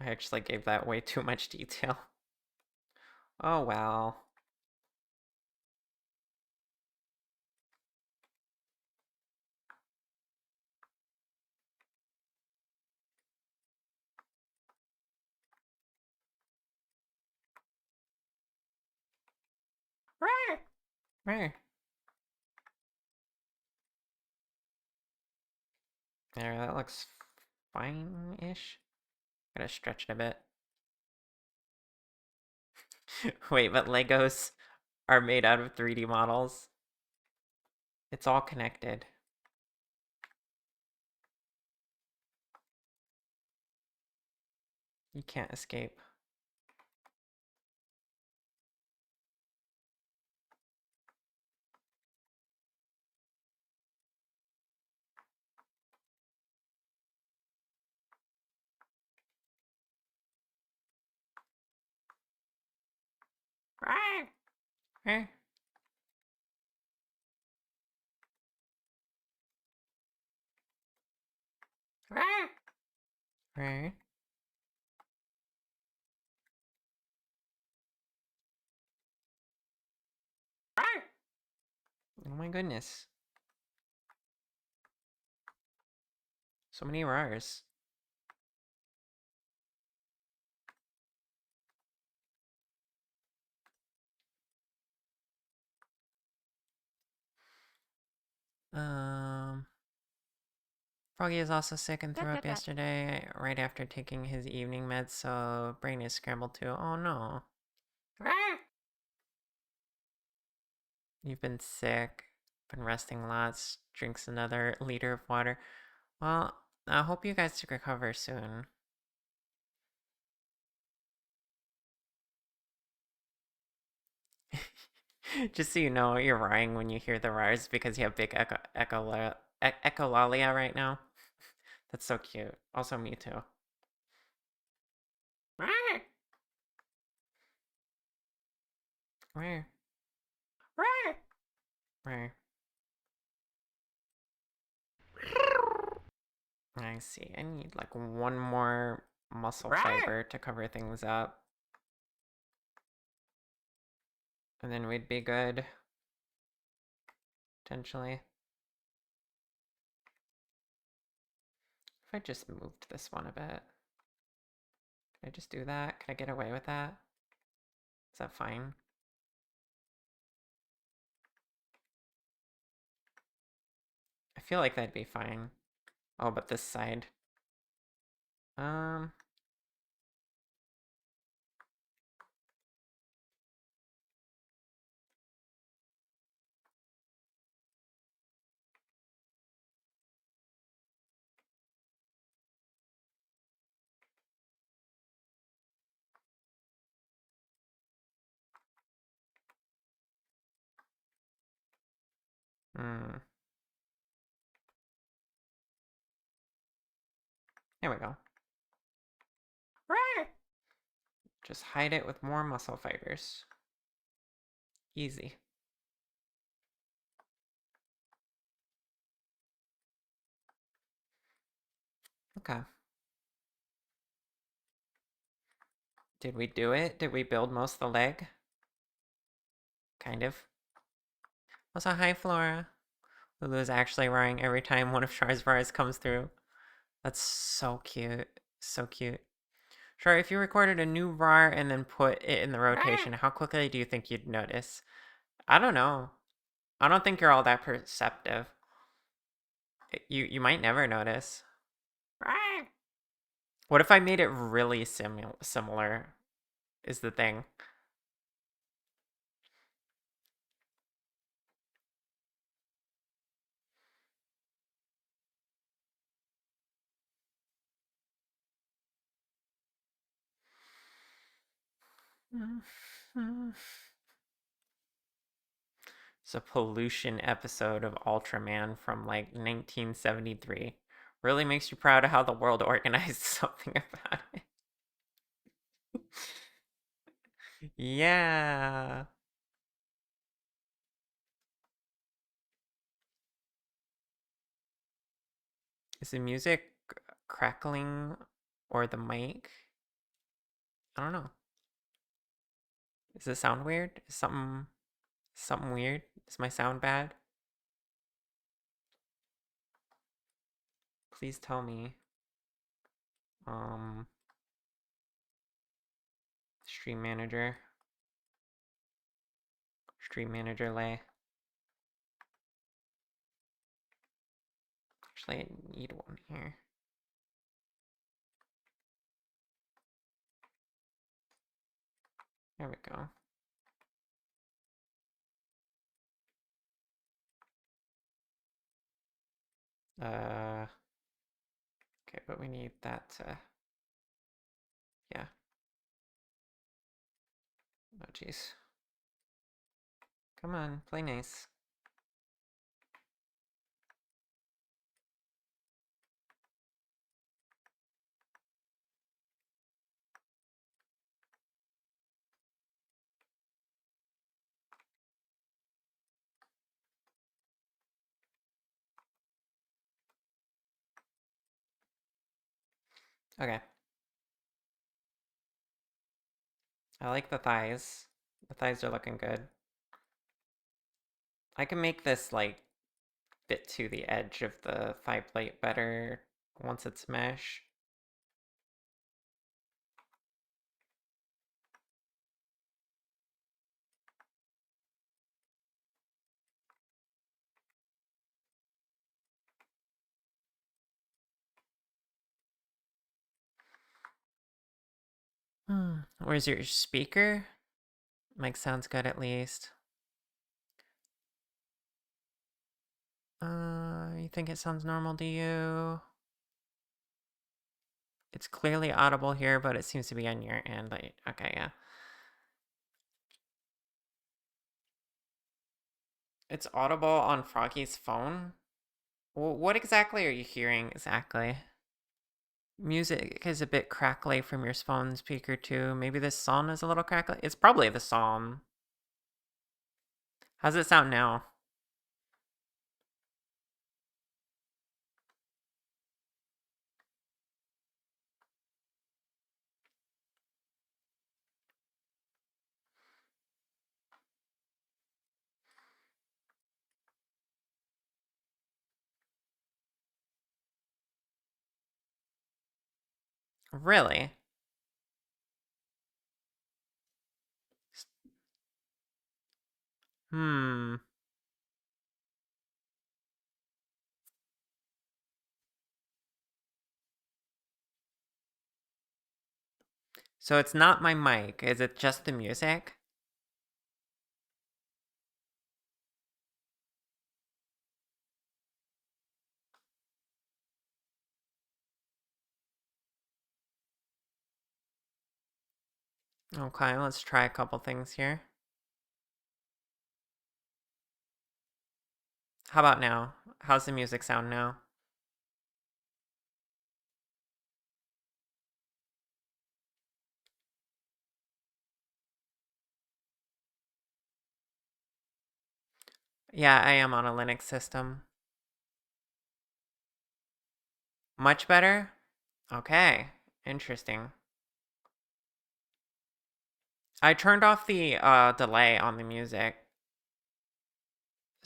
I actually gave that way too much detail. Oh well. There, that looks fine-ish. Gotta stretch it a bit. Wait, but Legos are made out of 3D models? It's all connected. You can't escape. Right. Oh my goodness. So many rars. Froggy is also sick and threw up yesterday right after taking his evening meds, so brain is scrambled too. Oh no. You've been sick, been resting lots, drinks another liter of water. Well, I hope you guys recover soon. Just so you know, you're roaring when you hear the roars because you have big echolalia right now. That's so cute. Also, me too. Where? Where? I see. I need like one more muscle fiber to cover things up. And then we'd be good. Potentially. If I just moved this one a bit. Can I just do that? Can I get away with that? Is that fine? I feel like that'd be fine. Oh, but this side. Um... Hmm. There we go. Just hide it with more muscle fibers. Easy. Okay. Did we do it? Did we build most of the leg? Kind of. Also, hi, Flora. Lulu is actually roaring every time one of Charizard's comes through. That's so cute. So cute. Char, if you recorded a new RAR and then put it in the rotation, how quickly do you think you'd notice? I don't know. I don't think you're all that perceptive. You might never notice. What if I made it really similar? Is the thing. It's a pollution episode of Ultraman from like 1973. Really makes you proud of how the world organized something about it. Yeah. Is the music crackling or the mic? I don't know. Does it sound weird? Is something weird? Is my sound bad? Please tell me. Um Stream manager. Stream manager lay. Actually, I need one here. There we go. Okay, but we need that to, yeah. Oh, jeez. Come on, play nice. Okay. I like the thighs. The thighs are looking good. I can make this, like, fit to the edge of the thigh plate better once it's mesh. Where's your speaker? Mic sounds good at least. You think it sounds normal to you? It's clearly audible here, but it seems to be on your end. Like, okay, yeah. It's audible on Froggy's phone? Well, what exactly are you hearing exactly? Music is a bit crackly from your phone speaker too. Maybe the song is a little crackly. It's probably the song. How's it sound now? Really? Hmm. So it's not my mic. Is it just the music? Okay, let's try a couple things here. How about now? How's the music sound now? Yeah, I am on a Linux system. Much better? Okay, interesting. I turned off the delay on the music.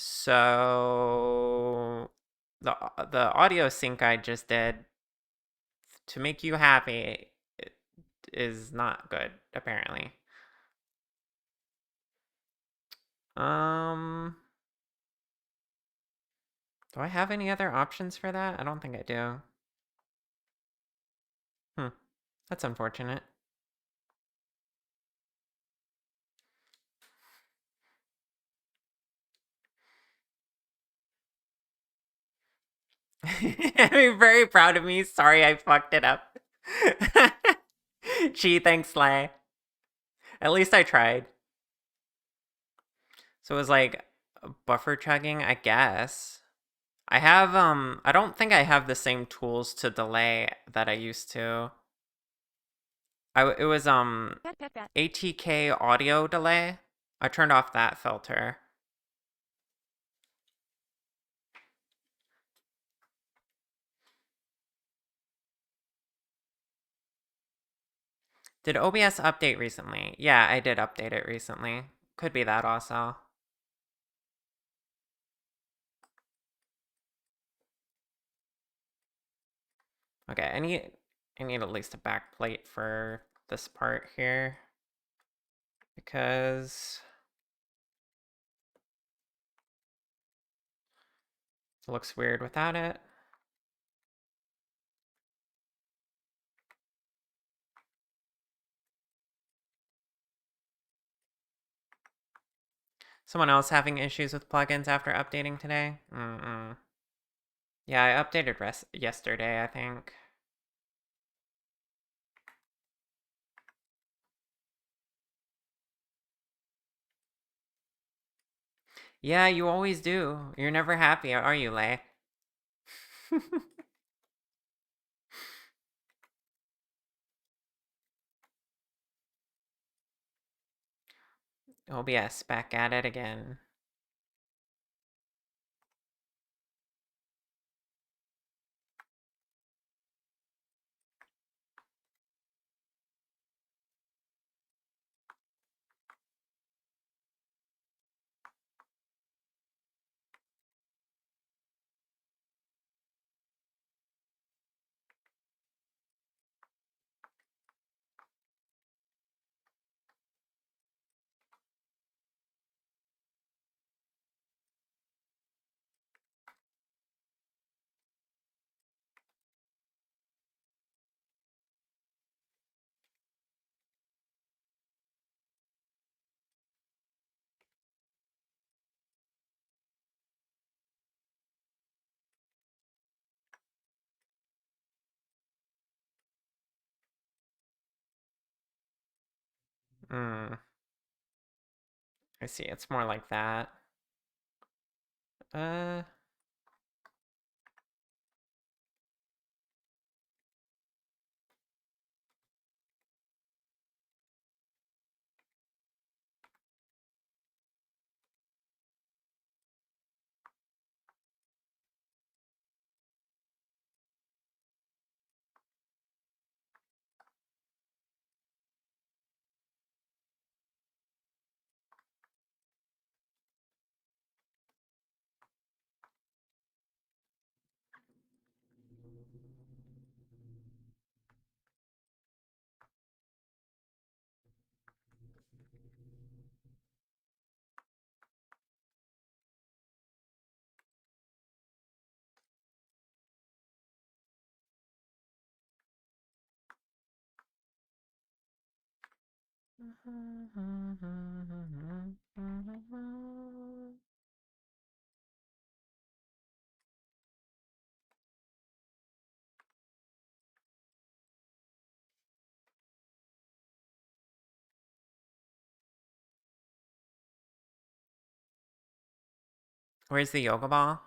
So the audio sync I just did to make you happy is not good, apparently. Um, do I have any other options for that? I don't think I do. Hmm, that's unfortunate. I'm very proud of me. Sorry I fucked it up. Gee, thanks, Slay. At least I tried. So it was like buffer chugging, I guess. I don't think I have the same tools to delay that I used to. It was ATK audio delay. I turned off that filter. Did OBS update recently? Yeah, I did update it recently. Could be that also. Okay, I need at least a back plate for this part here because it looks weird without it. Someone else having issues with plugins after updating today? Yeah, I updated yesterday, I think. Yeah, you always do. You're never happy, are you, Lay? OBS back at it again. Hmm. I see. It's more like that. Uh. Where's the yoga ball?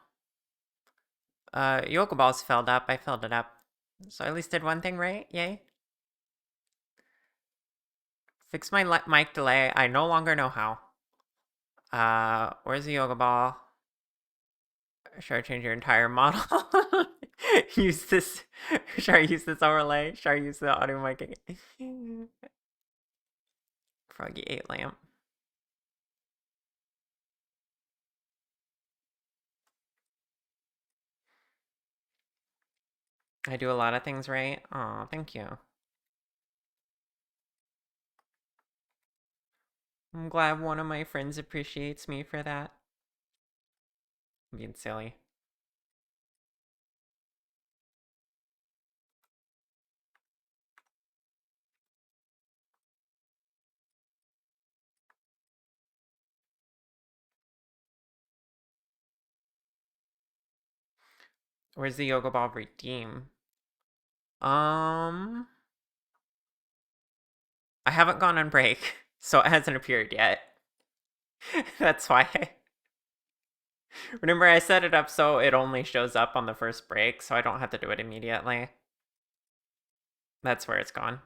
Yoga ball's filled up. I filled it up. So I at least did one thing right. Yay. Fix my mic delay. I no longer know how. Where's the yoga ball? Should I change your entire model? Use this. Should I use this overlay? Should I use the audio mic? Froggy 8 lamp. I do a lot of things right. Aw, thank you. I'm glad one of my friends appreciates me for that. I'm being silly. Where's the yoga ball redeem? I haven't gone on break, so it hasn't appeared yet. That's why. Remember, I set it up so it only shows up on the first break, so I don't have to do it immediately. That's where it's gone.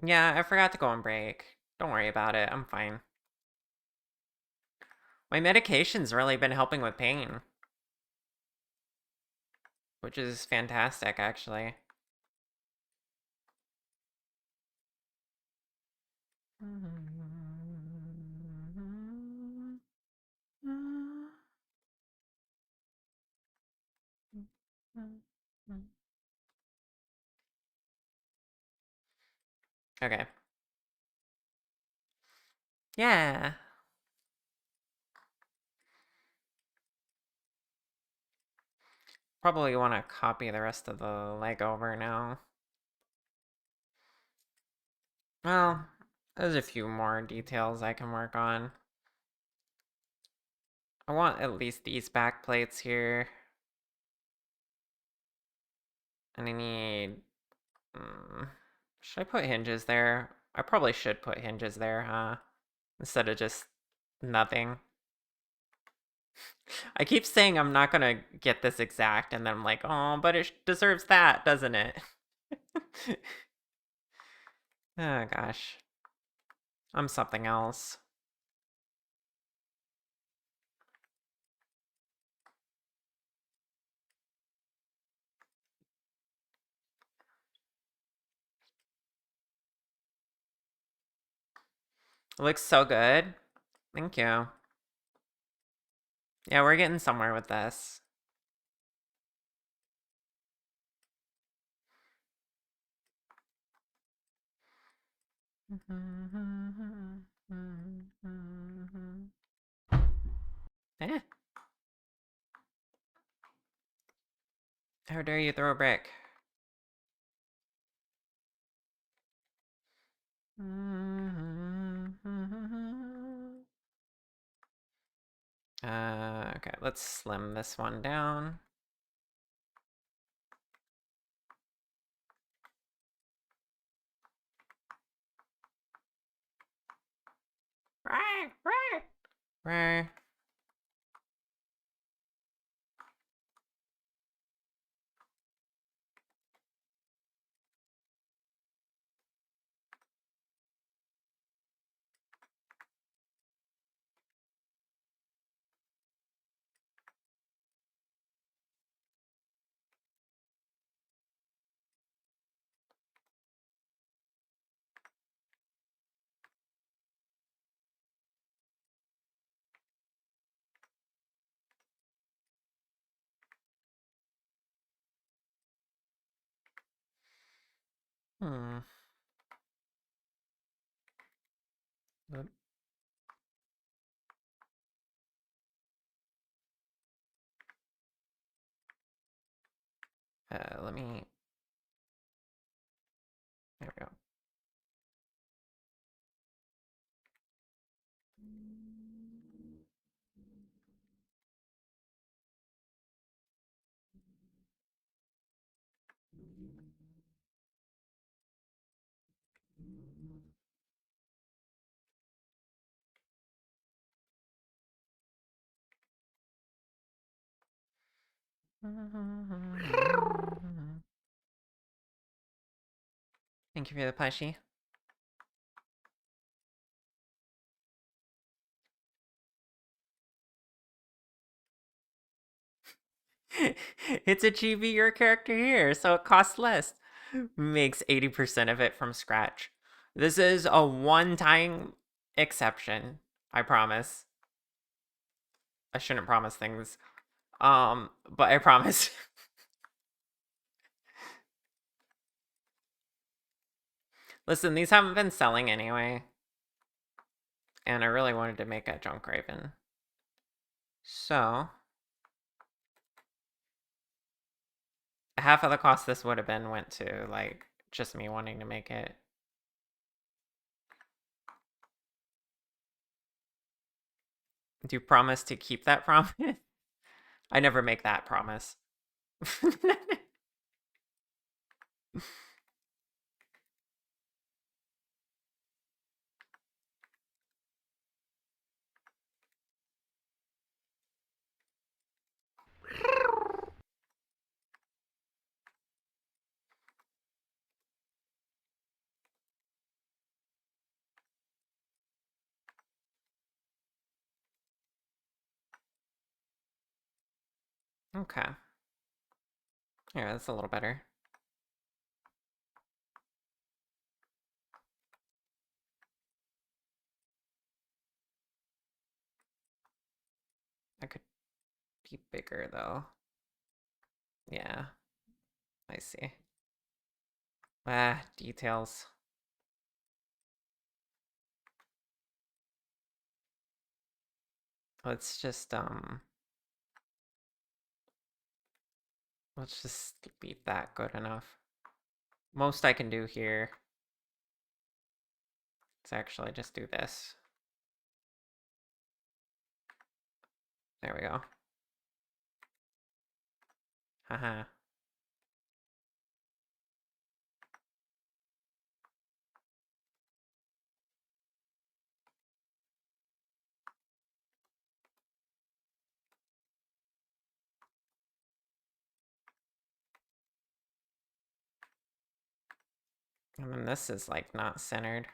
Yeah, I forgot to go on break. Don't worry about it. I'm fine. My medication's really been helping with pain, which is fantastic, actually. Okay. Yeah. Probably want to copy the rest of the leg over now. Well, there's a few more details I can work on. I want at least these back plates here. And I need... should I put hinges there? I probably should put hinges there, huh? Instead of just nothing. I keep saying I'm not gonna get this exact, and then I'm like, oh, but it deserves that, doesn't it? Oh, gosh. I'm something else. It looks so good. Thank you. Yeah, we're getting somewhere with this. Eh. How dare you throw a brick? Okay, let's slim this one down. Right. Hmm. Let me... There we go. Thank you for the plushie. It's a chibi your character here, so it costs less. Makes 80% of it from scratch. This is a one-time exception, I promise. I shouldn't promise things. But I promise. Listen, these haven't been selling anyway. And I really wanted to make a JunkRaven. So, half of the cost this would have been went to, like, just me wanting to make it. Do you promise to keep that promise? I never make that promise. Okay. Yeah, that's a little better. I could be bigger, though. Yeah. I see. Ah, details. Let's just, let's just beat that good enough. Most I can do here is actually just do this. There we go. Haha. And then this is like not centered.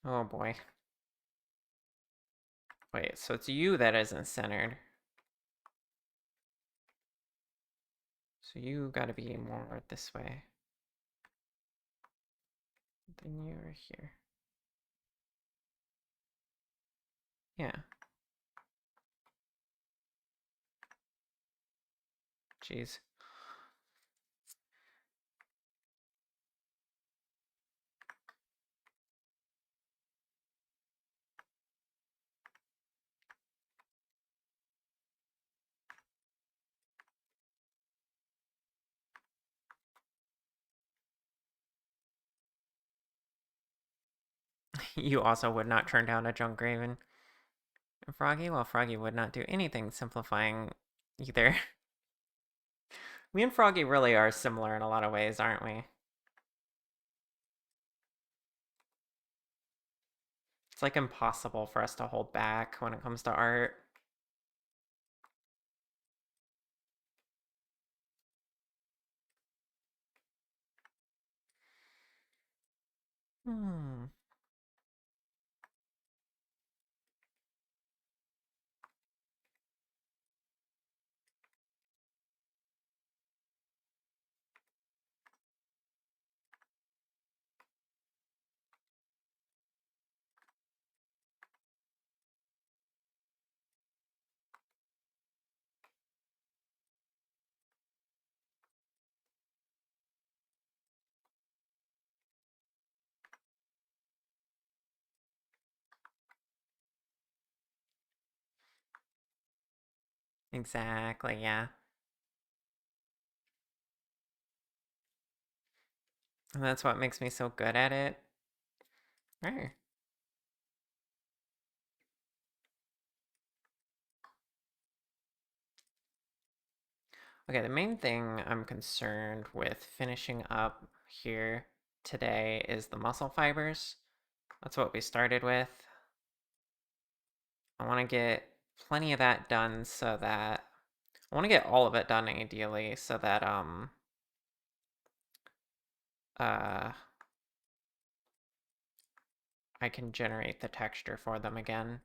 Oh boy. Wait, so it's you that isn't centered. So you gotta be more this way. Then you're here. Yeah. Jeez. You also would not turn down a JunkRaven. Froggy? Well, Froggy would not do anything simplifying either. Me and Froggy really are similar in a lot of ways, aren't we? It's like impossible for us to hold back when it comes to art. Hmm. Exactly, yeah. And that's what makes me so good at it. Right. Okay, the main thing I'm concerned with finishing up here today is the muscle fibers. That's what we started with. I want to get plenty of that done so that I want to get all of it done ideally so that uh I can generate the texture for them again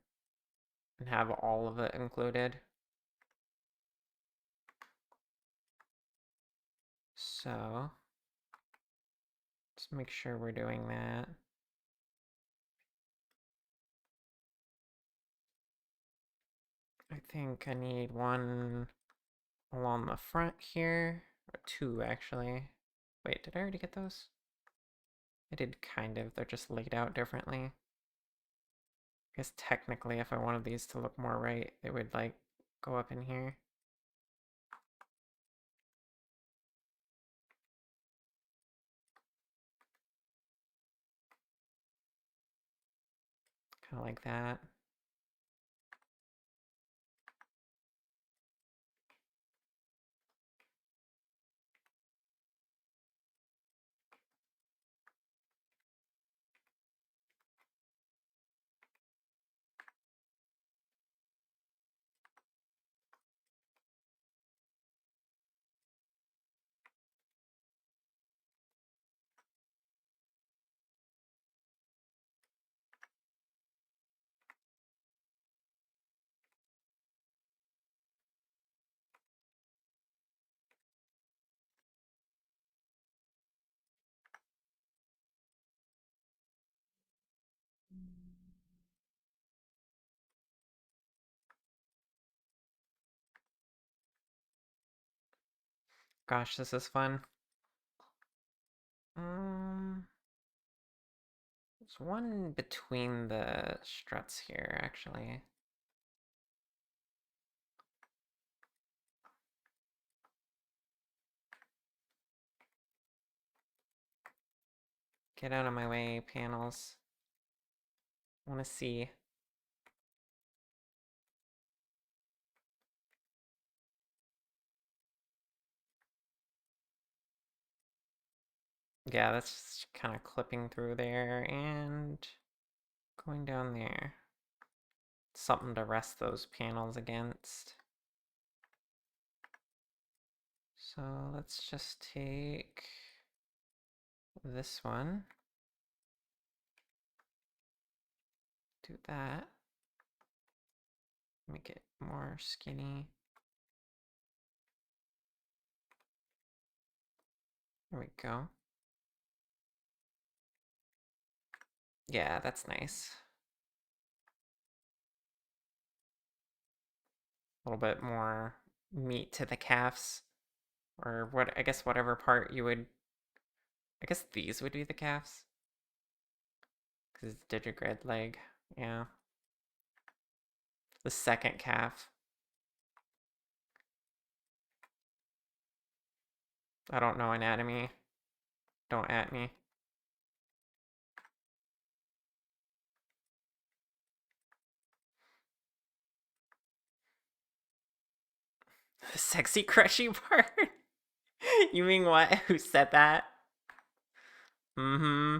and have all of it included. So let's make sure we're doing that. I think I need one along the front here, or two actually. Wait, did I already get those? I did kind of, they're just laid out differently. I guess technically if I wanted these to look more right, it would like go up in here. Kind of like that. Gosh, this is fun. There's one between the struts here, actually. Get out of my way, panels. I want to see. Yeah, that's kind of clipping through there and going down there. Something to rest those panels against. So let's just take this one. Do that. Make it more skinny. There we go. Yeah, that's nice. A little bit more meat to the calves. Or what, I guess whatever part you would, I guess these would be the calves. Because it's digigrid leg, yeah. The second calf. I don't know anatomy. Don't at me. The sexy crushy part? You mean what? Who said that? Mm-hmm.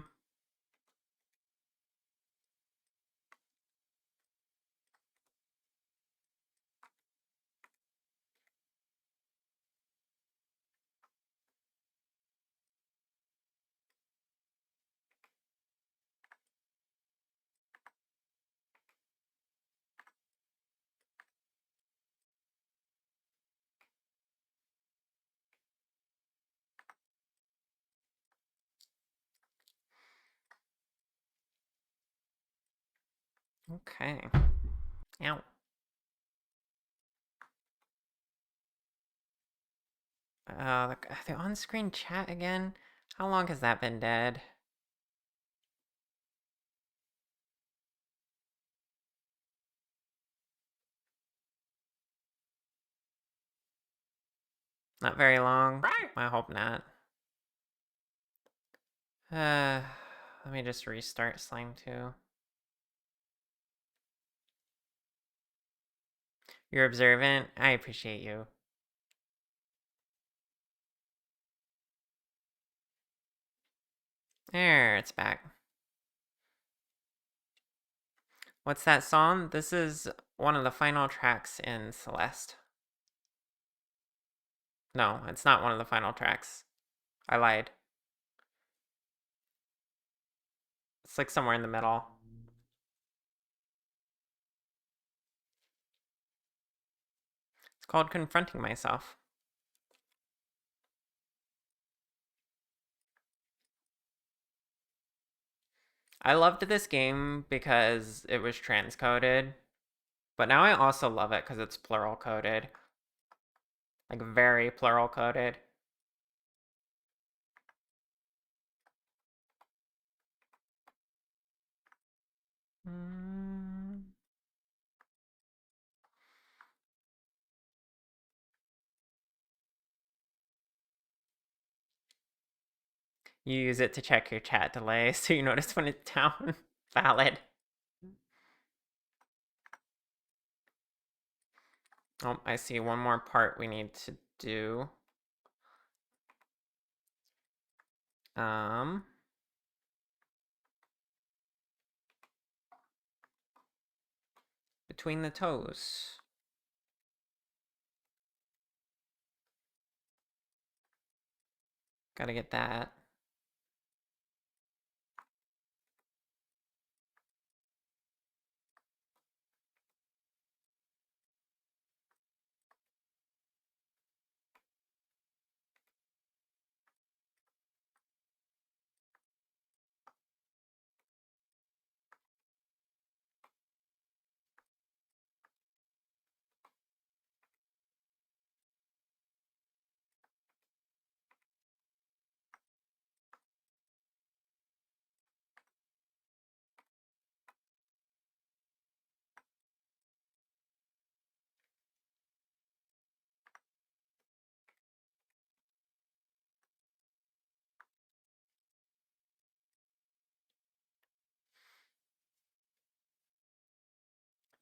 Okay. Ow. The on-screen chat again? How long has that been dead? Not very long. I hope not. Let me just restart Slime 2. You're observant. I appreciate you. There, it's back. What's that song? This is one of the final tracks in Celeste. No, it's not one of the final tracks. I lied. It's like somewhere in the middle. It's called Confronting Myself. I loved this game because it was transcoded, but now I also love it because it's plural coded. Like, very plural coded. You use it to check your chat delay, so you notice when it's down. Valid. Oh, I see one more part we need to do. Between the toes. Gotta get that.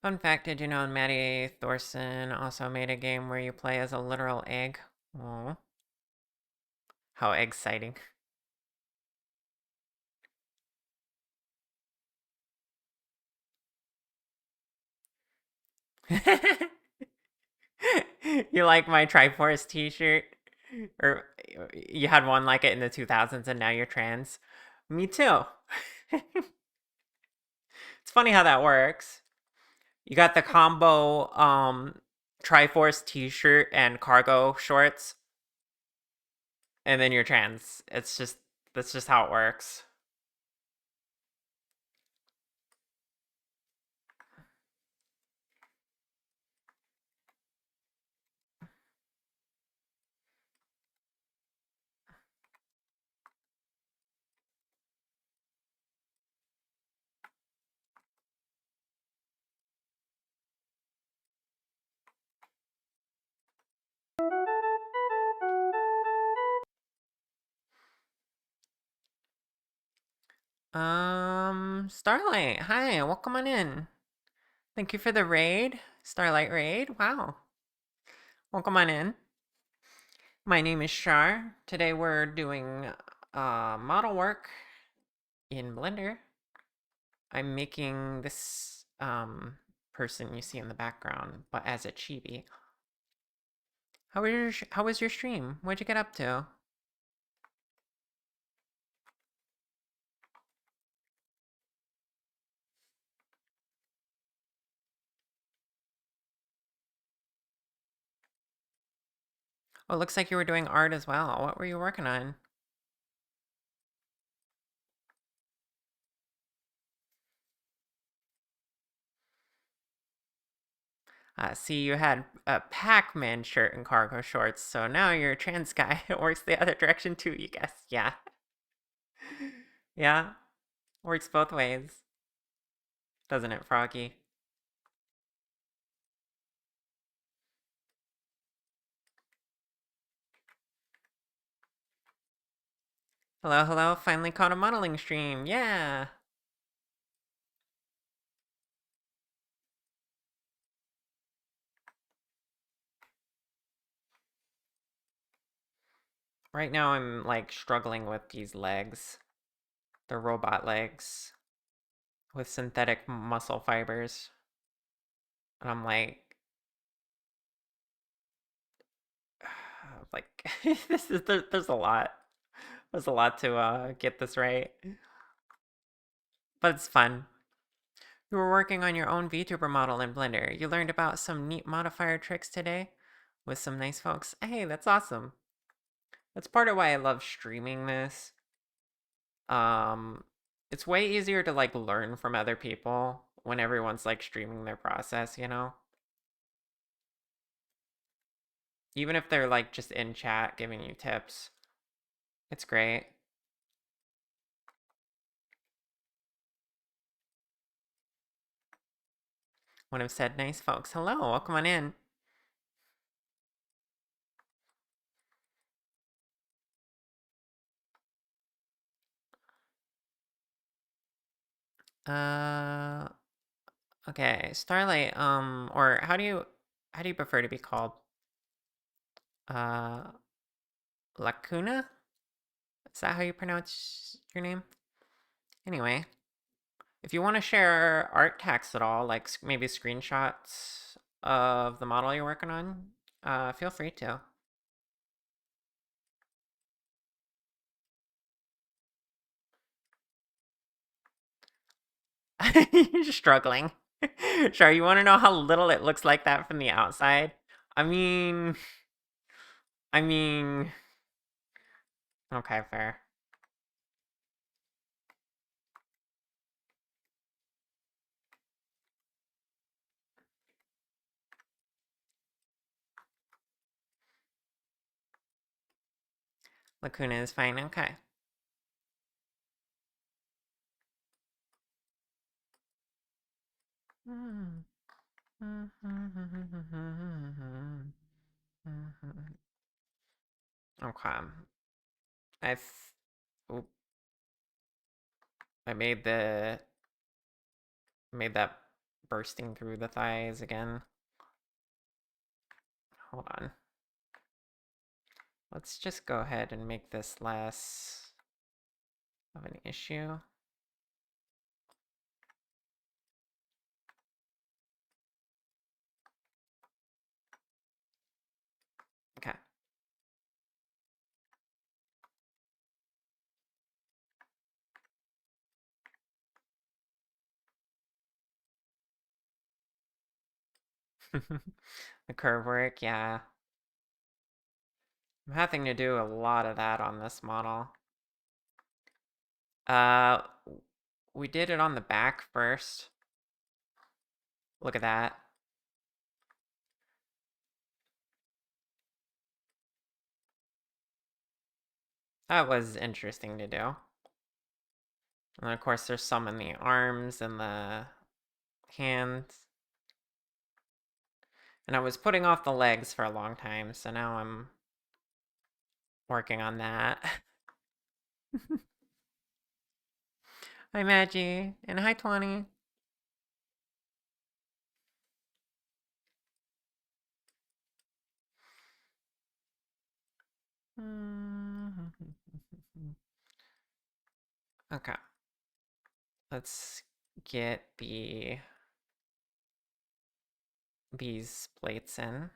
Fun fact, did you know Maddie Thorson also made a game where you play as a literal egg? Oh, how exciting. You like my Triforce t-shirt? Or you had one like it in the 2000s and now you're trans? Me too. It's funny how that works. You got the combo Triforce t-shirt and cargo shorts, and then you're trans. That's just how it works. Starlight, hi, welcome on in. Thank you for the raid. Starlight raid. Wow. Welcome on in. My name is Shar. Today we're doing model work in Blender. I'm making this person you see in the background, but as a chibi. How was your stream? What'd you get up to? Oh, it looks like you were doing art as well. What were you working on? See, you had a Pac-Man shirt and cargo shorts, so now you're a trans guy. It works the other direction too, you guess. Yeah. Yeah. Works both ways. Doesn't it, Froggy? Hello, hello, finally caught a modeling stream, yeah! Right now I'm, like, struggling with these legs. The robot legs. With synthetic muscle fibers. And I'm like, there's a lot. There's a lot to, get this right. But it's fun. You were working on your own VTuber model in Blender. You learned about some neat modifier tricks today with some nice folks. Hey, that's awesome. That's part of why I love streaming this. Um, it's way easier to like learn from other people when everyone's like streaming their process, you know? Even if they're like just in chat giving you tips. It's great. One have said nice folks. Hello, welcome on in. Uh okay, Starlight, or how do you prefer to be called? Uh Lacuna? Is that how you pronounce your name? Anyway, if you want to share art text at all, like maybe screenshots of the model you're working on, feel free to. You're struggling. Sure, you want to know how little it looks like that from the outside? I mean, I mean, okay, fair. Lacuna is fine, okay. Okay. I've, oop, I made that bursting through the thighs again. Hold on. Let's just go ahead and make this less of an issue. Okay. The curve work, yeah. I'm having to do a lot of that on this model. Uh, we did it on the back first. Look at that. That was interesting to do. And of course there's some in the arms and the hands. And I was putting off the legs for a long time, so now I'm working on that. Hi Maggie, and hi 20. Okay. Let's get these plates in.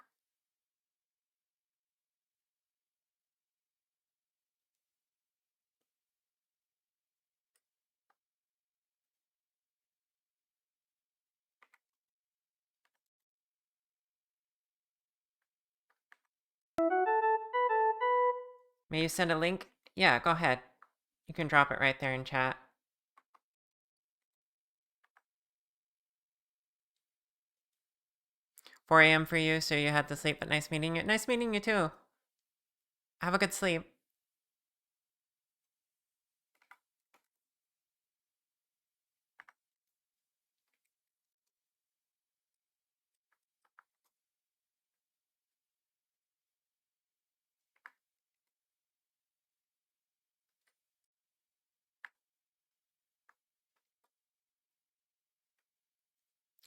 May you send a link? Yeah, go ahead. You can drop it right there in chat. 4 a.m. for you, so you had to sleep, but nice meeting you. Nice meeting you too. Have a good sleep.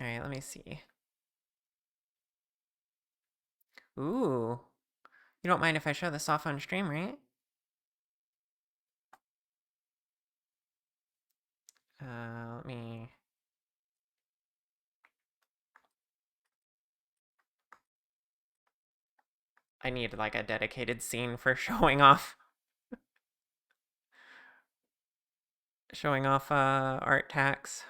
Alright, let me see. Ooh. You don't mind if I show this off on stream, right? Let me... I need like a dedicated scene for showing off art tax.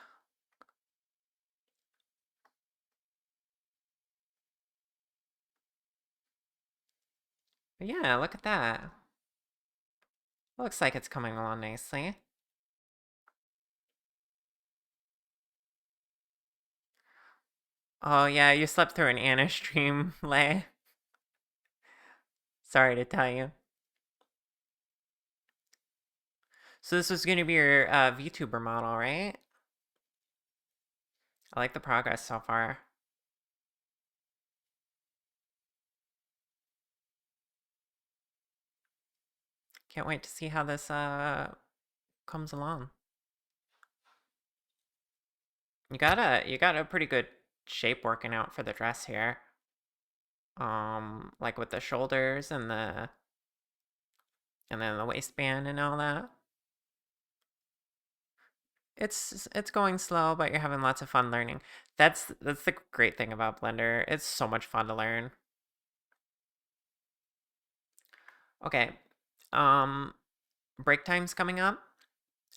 But yeah, look at that. Looks like it's coming along nicely. Oh yeah, you slept through an Anna stream, Lay. Sorry to tell you. So this was gonna be your VTuber model, right? I like the progress so far. Can't wait to see how this comes along. You got a pretty good shape working out for the dress here. Like with the shoulders and then the waistband and all that. It's going slow, but you're having lots of fun learning. That's the great thing about Blender. It's so much fun to learn. Okay. Break time's coming up.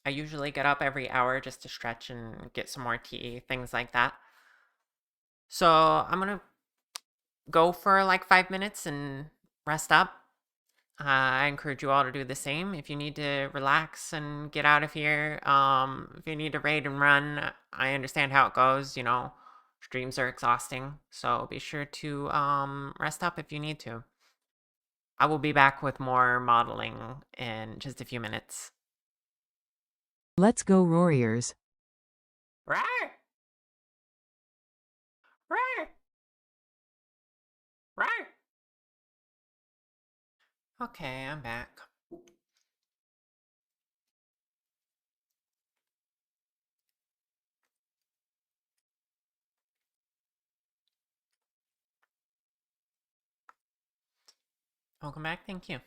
I usually get up every hour just to stretch and get some more tea, things like that. So I'm gonna go for like 5 minutes and rest up. I encourage you all to do the same. If you need to relax and get out of here, if you need to raid and run, I understand how it goes. You know, streams are exhausting, so be sure to rest up if you need to. I will be back with more modeling in just a few minutes. Let's go, Warriors. Rawr! Rawr! Rawr! Okay, I'm back. Welcome back, thank you.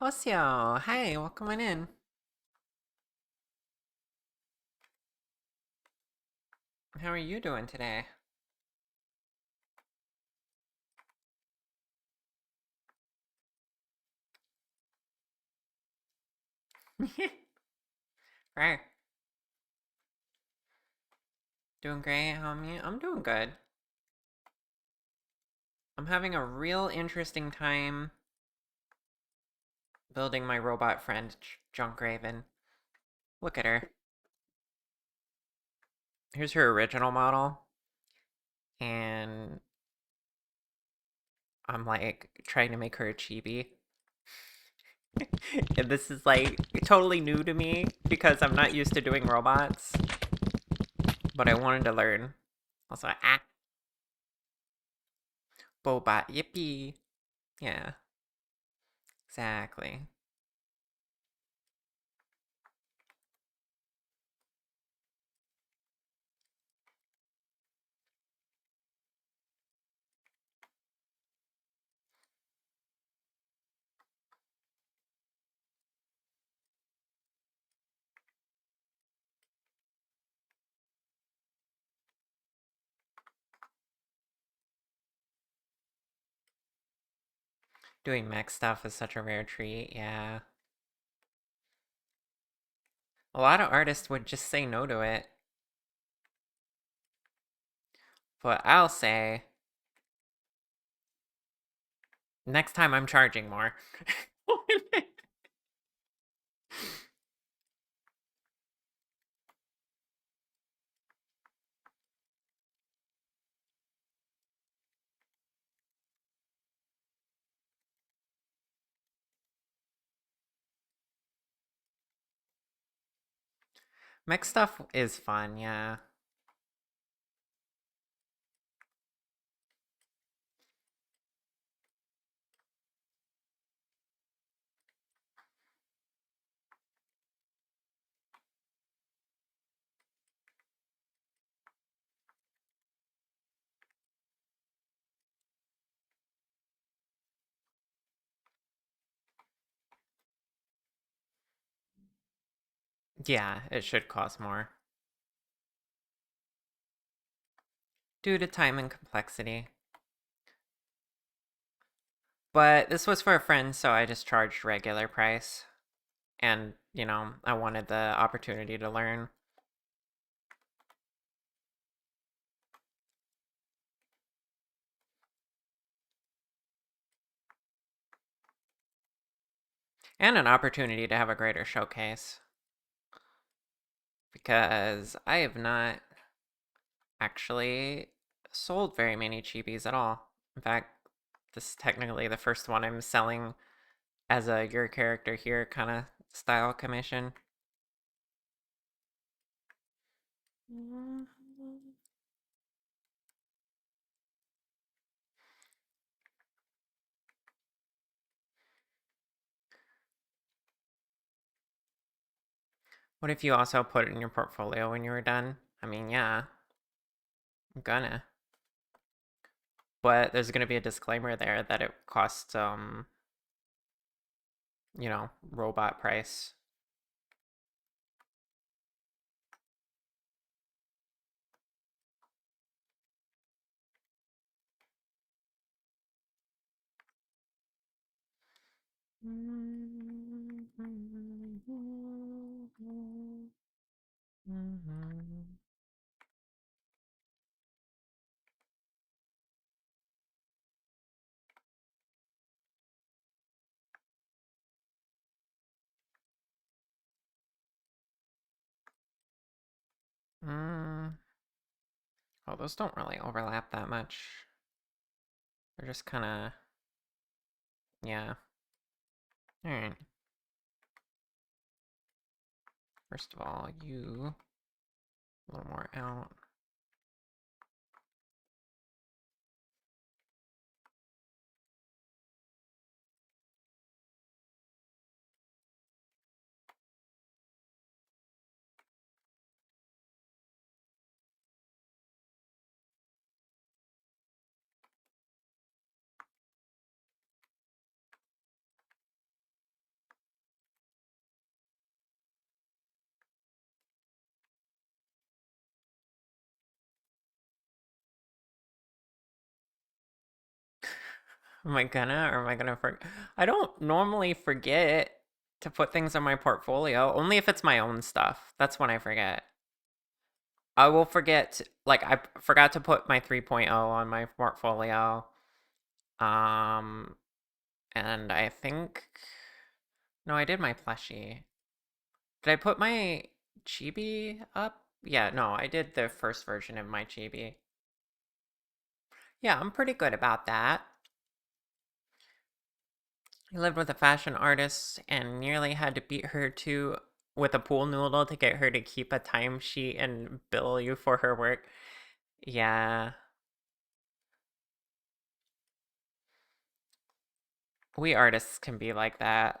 Osio, hi, welcome on in. How are you doing today? Right. Doing great, homie. I'm doing good. I'm having a real interesting time building my robot friend, JunkRaven. Look at her. Here's her original model. And I'm like trying to make her a chibi. And this is like totally new to me because I'm not used to doing robots. But I wanted to learn. Also, Bobot, yippee. Yeah, exactly. Doing mech stuff is such a rare treat, yeah. A lot of artists would just say no to it. But I'll say, Next time I'm charging more. Mech stuff is fun, yeah. Yeah, it should cost more. Due to time and complexity. But this was for a friend, so I just charged regular price. And, I wanted the opportunity to learn. And an opportunity to have a greater showcase. Because I have not actually sold very many chibis at all. In fact, this is technically the first one I'm selling as a your character here kind of style commission. What if you also put it in your portfolio when you were done? I mean, yeah, I'm gonna. But there's gonna be a disclaimer there that it costs robot price. Mm. Oh, those don't really overlap that much. They're just kind of, yeah. Alright. First of all, you a little more out. Am I gonna or am I gonna forget? I don't normally forget to put things on my portfolio, only if it's my own stuff. That's when I forget. I will forget, like, I forgot to put my 3.0 on my portfolio. Um, and I think. No, I did my plushie. Did I put my chibi up? Yeah, no, I did the first version of my chibi. Yeah, I'm pretty good about that. I lived with a fashion artist and nearly had to beat her to with a pool noodle to get her to keep a timesheet and bill you for her work. Yeah, we artists can be like that.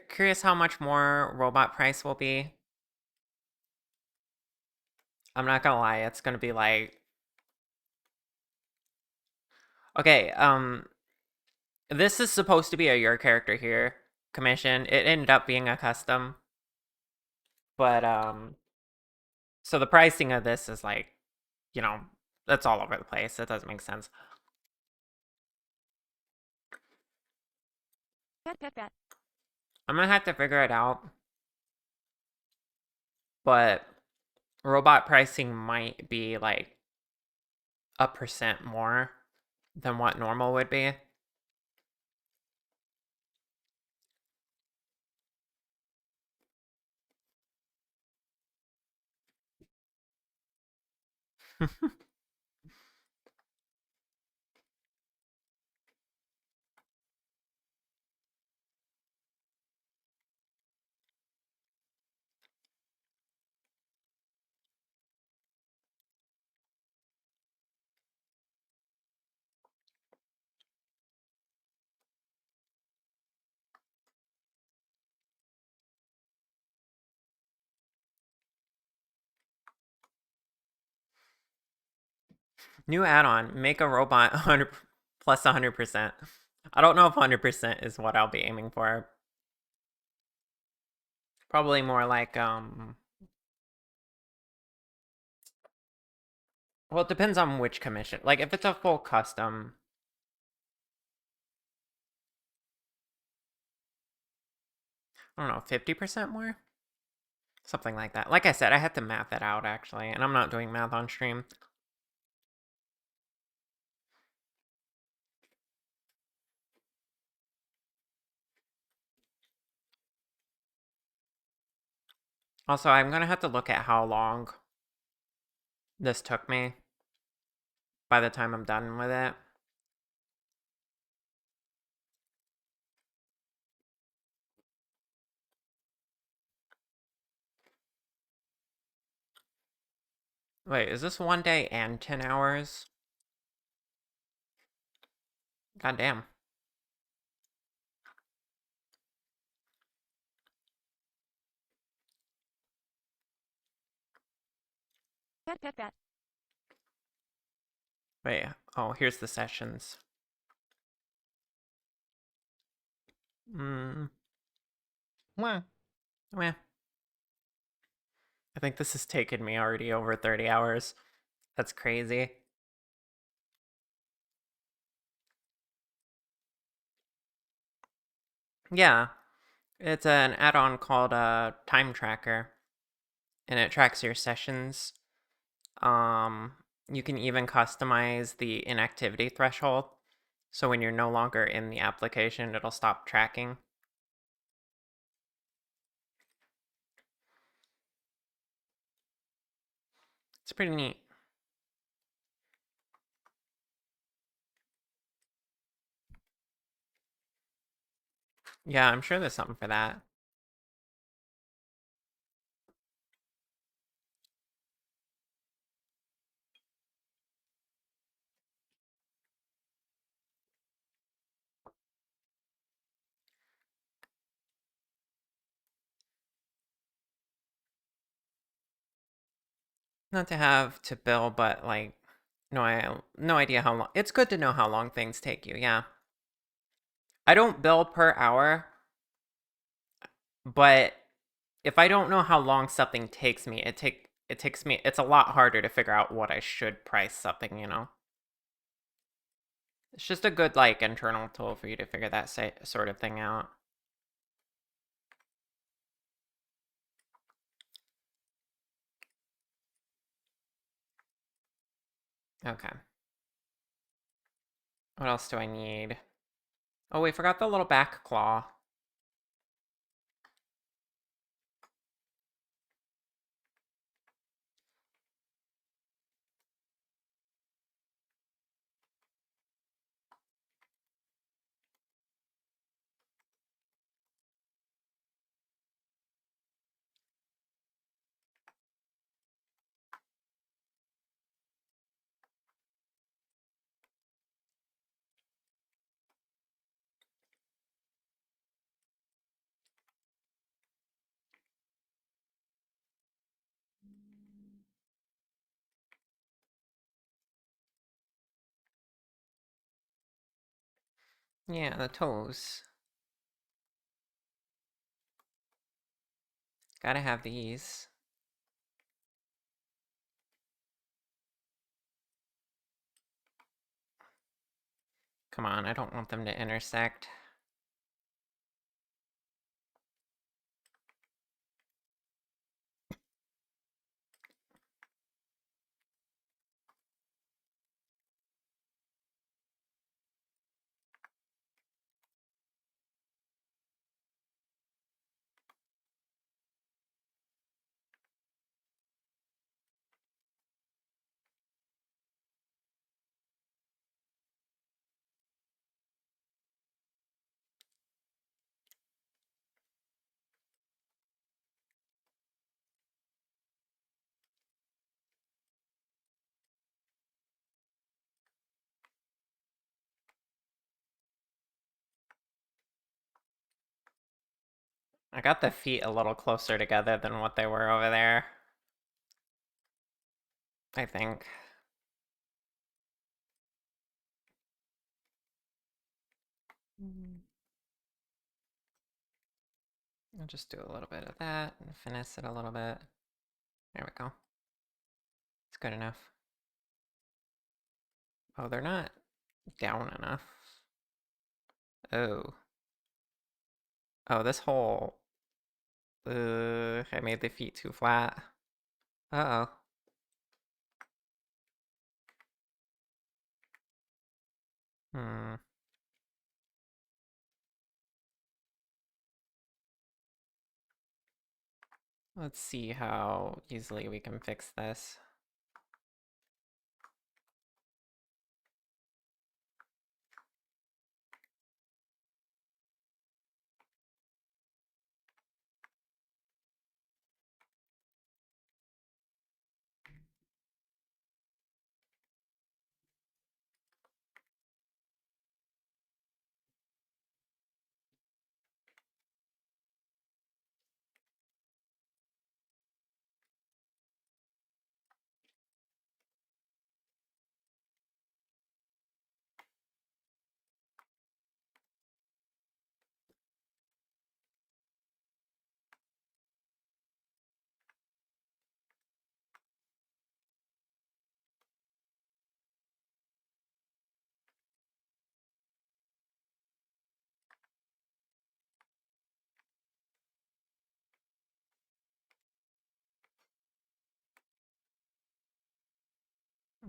Curious how much more robot price will be. I'm not gonna lie, it's gonna be like, okay, this is supposed to be a your character here commission. It ended up being a custom, but so the pricing of this is like, you know, that's all over the place. It doesn't make sense. I'm gonna have to figure it out, but robot pricing might be like a percent more than what normal would be. New add-on, make a robot 100 plus 100%. I don't know if 100% is what I'll be aiming for. Probably more like well, it depends on which commission. Like if it's a full custom, I don't know, 50% more? Something like that. Like I said, I had to math that out actually, and I'm not doing math on stream. Also, I'm gonna have to look at how long this took me by the time I'm done with it. Wait, is this 1 day and 10 hours? God damn. Wait, oh, here's the sessions. Hmm. Well, well. I think this has taken me already over 30 hours. That's crazy. Yeah, it's an add-on called Time Tracker, and it tracks your sessions. Um, you can even customize the inactivity threshold, so when you're no longer in the application, it'll stop tracking. It's pretty neat. Yeah, I'm sure there's something for that. Not to have to bill, but like, no idea how long. It's good to know how long things take you. Yeah, I don't bill per hour, but if I don't know how long something takes me, it takes me. It's a lot harder to figure out what I should price something. It's just a good like internal tool for you to figure that sort of thing out. Okay. What else do I need? Oh, we forgot the little back claw. Yeah, the toes. Gotta have these. Come on, I don't want them to intersect. I got the feet a little closer together than what they were over there, I think. I'll just do a little bit of that and finesse it a little bit. There we go. It's good enough. Oh, they're not down enough. Oh. Oh, this whole... I made the feet too flat. Uh-oh. Hmm. Let's see how easily we can fix this.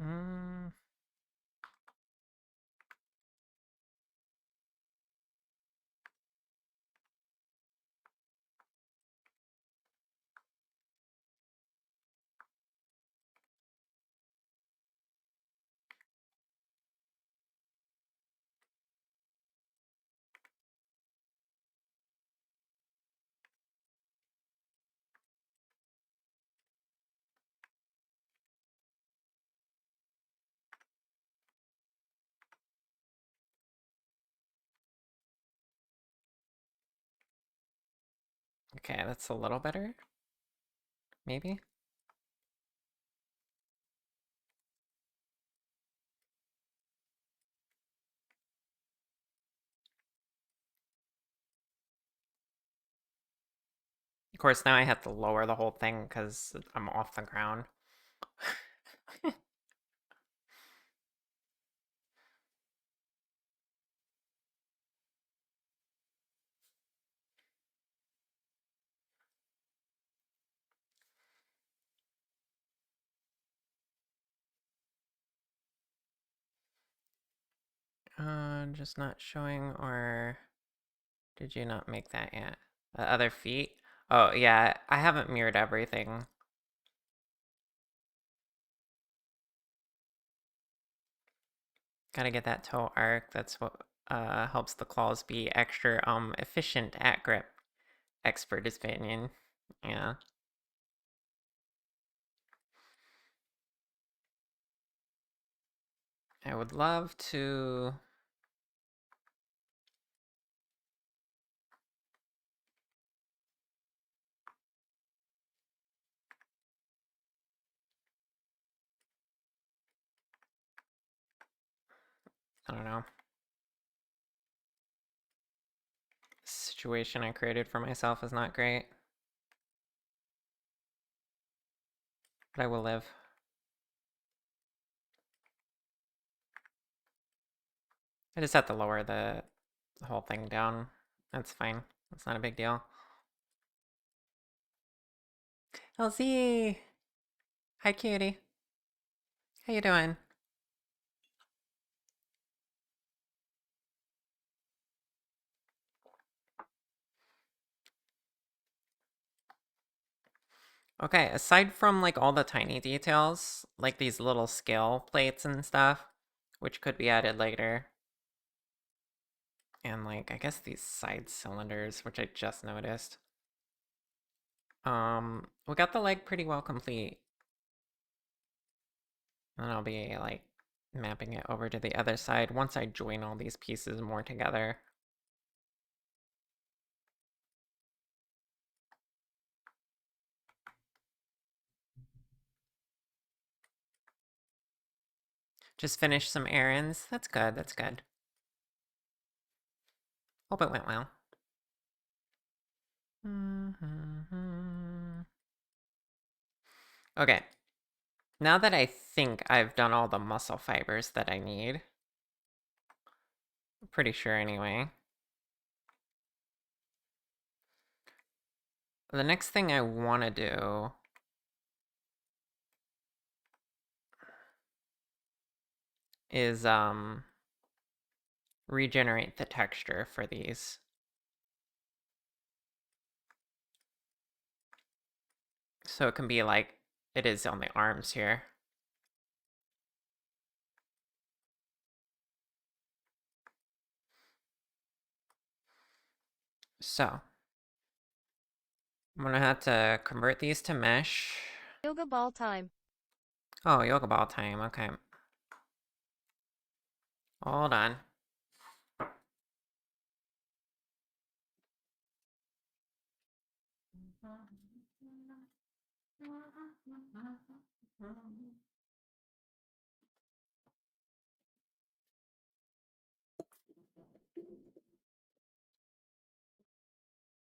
Mm, okay, that's a little better. Maybe? Of course, now I have to lower the whole thing because I'm off the ground. Just not showing, or did you not make that yet? The other feet? Oh, yeah, I haven't mirrored everything. Gotta get that toe arc. That's what helps the claws be extra efficient at grip. Expert opinion. Yeah. I would love to... I don't know. The situation I created for myself is not great. But I will live. I just have to lower the whole thing down. That's fine. That's not a big deal. LZ! Hi, cutie. How you doing? Okay, aside from like all the tiny details, like these little scale plates and stuff, which could be added later, and like I guess these side cylinders, which I just noticed. We got the leg pretty well complete. And I'll be like mapping it over to the other side once I join all these pieces more together. Just finished some errands. That's good, that's good. Hope it went well. Okay. Now that I think I've done all the muscle fibers that I need, I'm pretty sure anyway. The next thing I want to do is regenerate the texture for these. So it can be like it is on the arms here. So I'm gonna have to convert these to mesh. Yoga ball time. Oh, yoga ball time, okay. Hold on.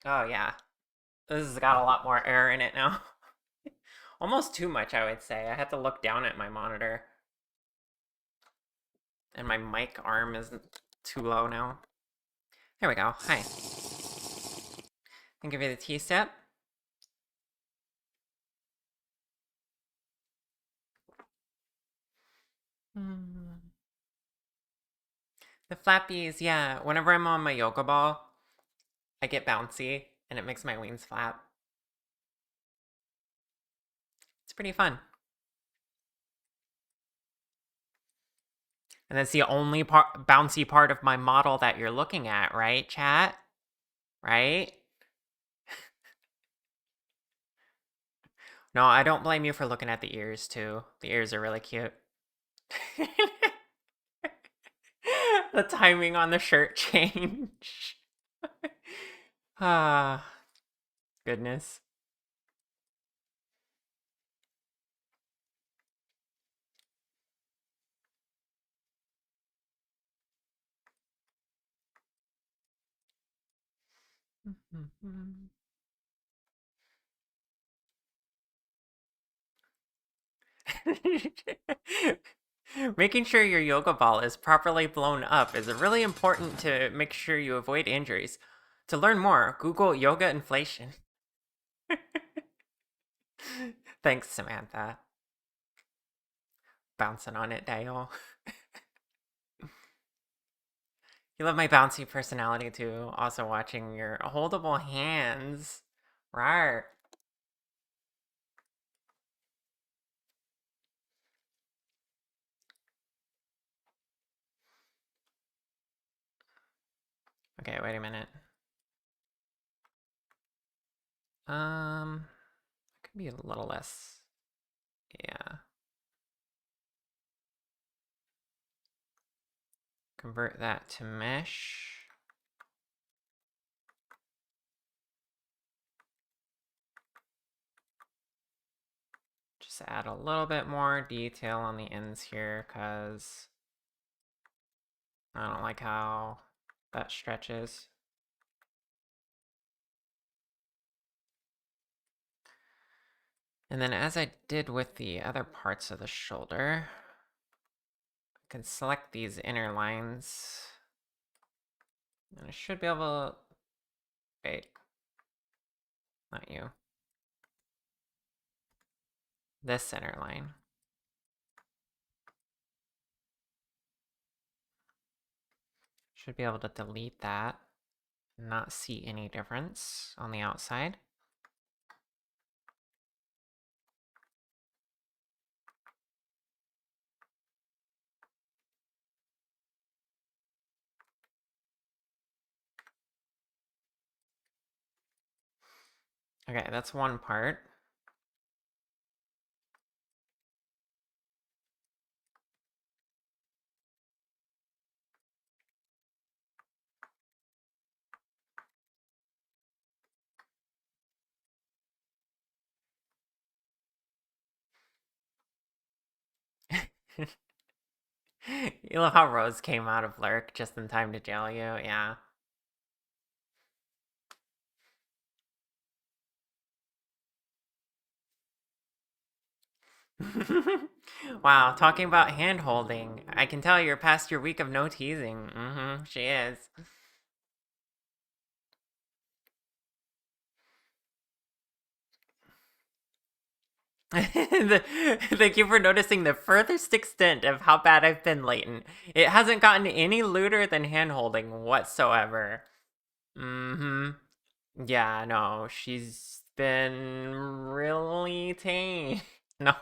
Oh yeah, this has got a lot more air in it now. Almost too much, I would say. I had to look down at my monitor. And my mic arm is too low now. There we go. Hi. And give you the T-step. The flappies, yeah. Whenever I'm on my yoga ball, I get bouncy and it makes my wings flap. It's pretty fun. And that's the only bouncy part of my model that you're looking at, right, chat? Right? No, I don't blame you for looking at the ears, too. The ears are really cute. The timing on the shirt change. Ah, goodness. Making sure your yoga ball is properly blown up is really important to make sure you avoid injuries. To learn more, Google yoga inflation. Thanks, Samantha. Bouncing on it, Dale. You love my bouncy personality too. Also watching your holdable hands. Rawr. Okay, wait a minute. It could be a little less. Yeah. Convert that to mesh. Just add a little bit more detail on the ends here because I don't like how that stretches. And then as I did with the other parts of the shoulder, I can select these inner lines. And I should be able to... Wait. Not you. This center line. Should be able to delete that. Not see any difference on the outside. Okay, that's one part. You love how Rose came out of Lurk just in time to jail you, yeah. Wow, talking about hand holding. I can tell you're past your week of no teasing. Mm-hmm, she is. Thank you for noticing the furthest extent of how bad I've been, Leighton. It hasn't gotten any lewder than hand holding whatsoever. Mm-hmm. Yeah, no, she's been really tame. No.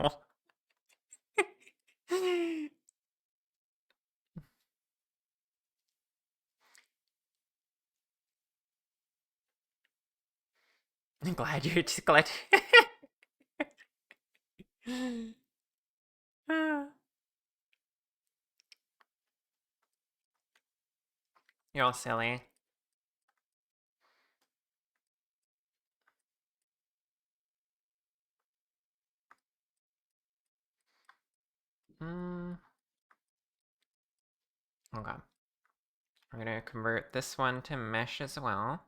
I'm glad you're just glad. You're all silly. Mm, okay. We're gonna convert this one to mesh as well.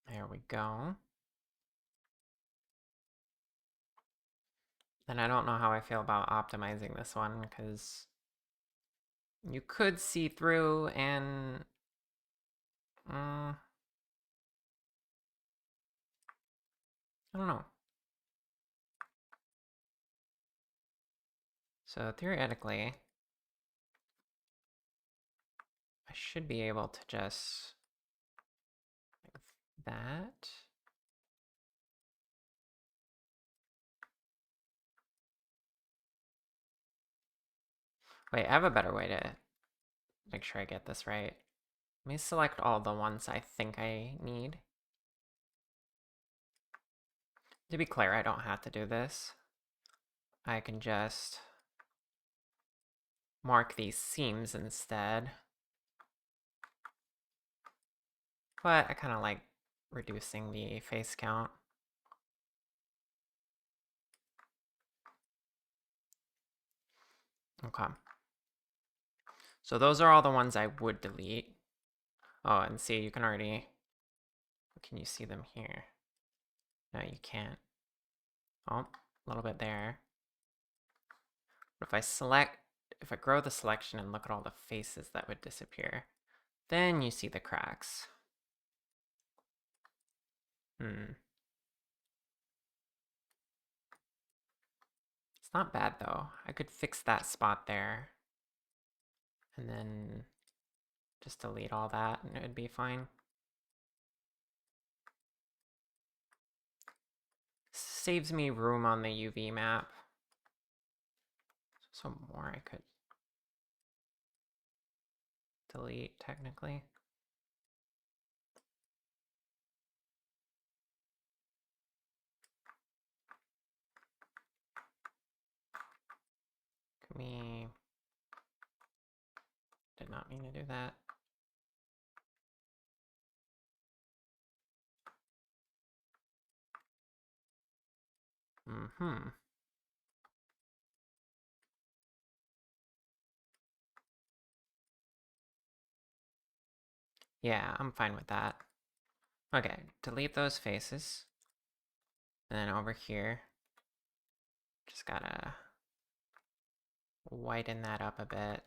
There we go. And I don't know how I feel about optimizing this one, because you could see through and... I don't know. So theoretically, I should be able to just... like that. Wait, I have a better way to make sure I get this right. Let me select all the ones I think I need. To be clear, I don't have to do this. I can just mark these seams instead. But I kind of like reducing the face count. Okay. So those are all the ones I would delete. Oh, and see, you can already... Can you see them here? No, you can't. Oh, a little bit there. But if I grow the selection and look at all the faces that would disappear, then you see the cracks. It's not bad though. I could fix that spot there. And then just delete all that and it would be fine. Saves me room on the UV map. So more I could delete technically. We did not mean to do that. Yeah, I'm fine with that. Okay, delete those faces. And then over here, just gotta whiten that up a bit.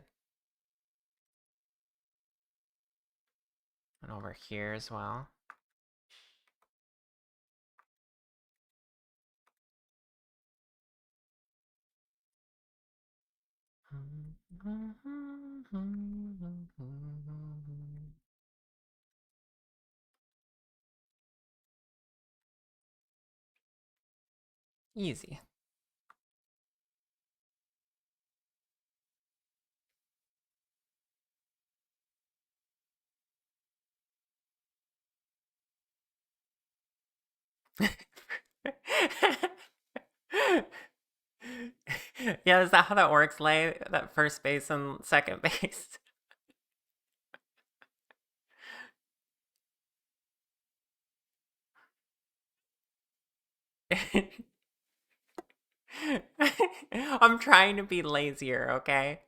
And over here as well. Easy. Yeah, is that how that works, Lay? That first base and second base? I'm trying to be lazier, okay?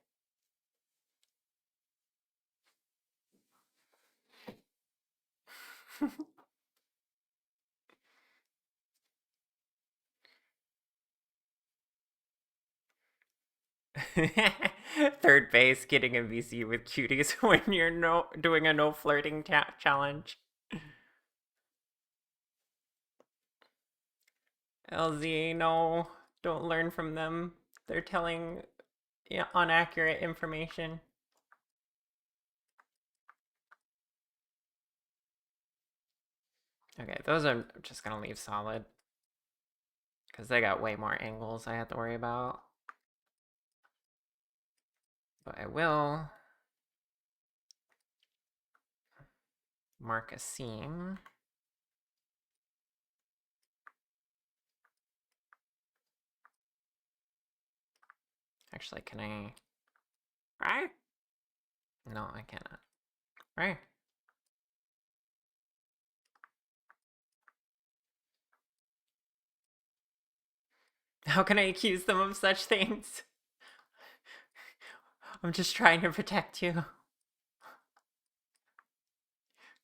Third base getting a VC with cuties when you're doing a no flirting challenge. LZ, no, don't learn from them. They're telling, yeah, inaccurate information. Okay, those are just gonna leave solid because they got way more angles I have to worry about. But I will mark a seam. Actually, can I? Right? No, I cannot. Right? How can I accuse them of such things? I'm just trying to protect you.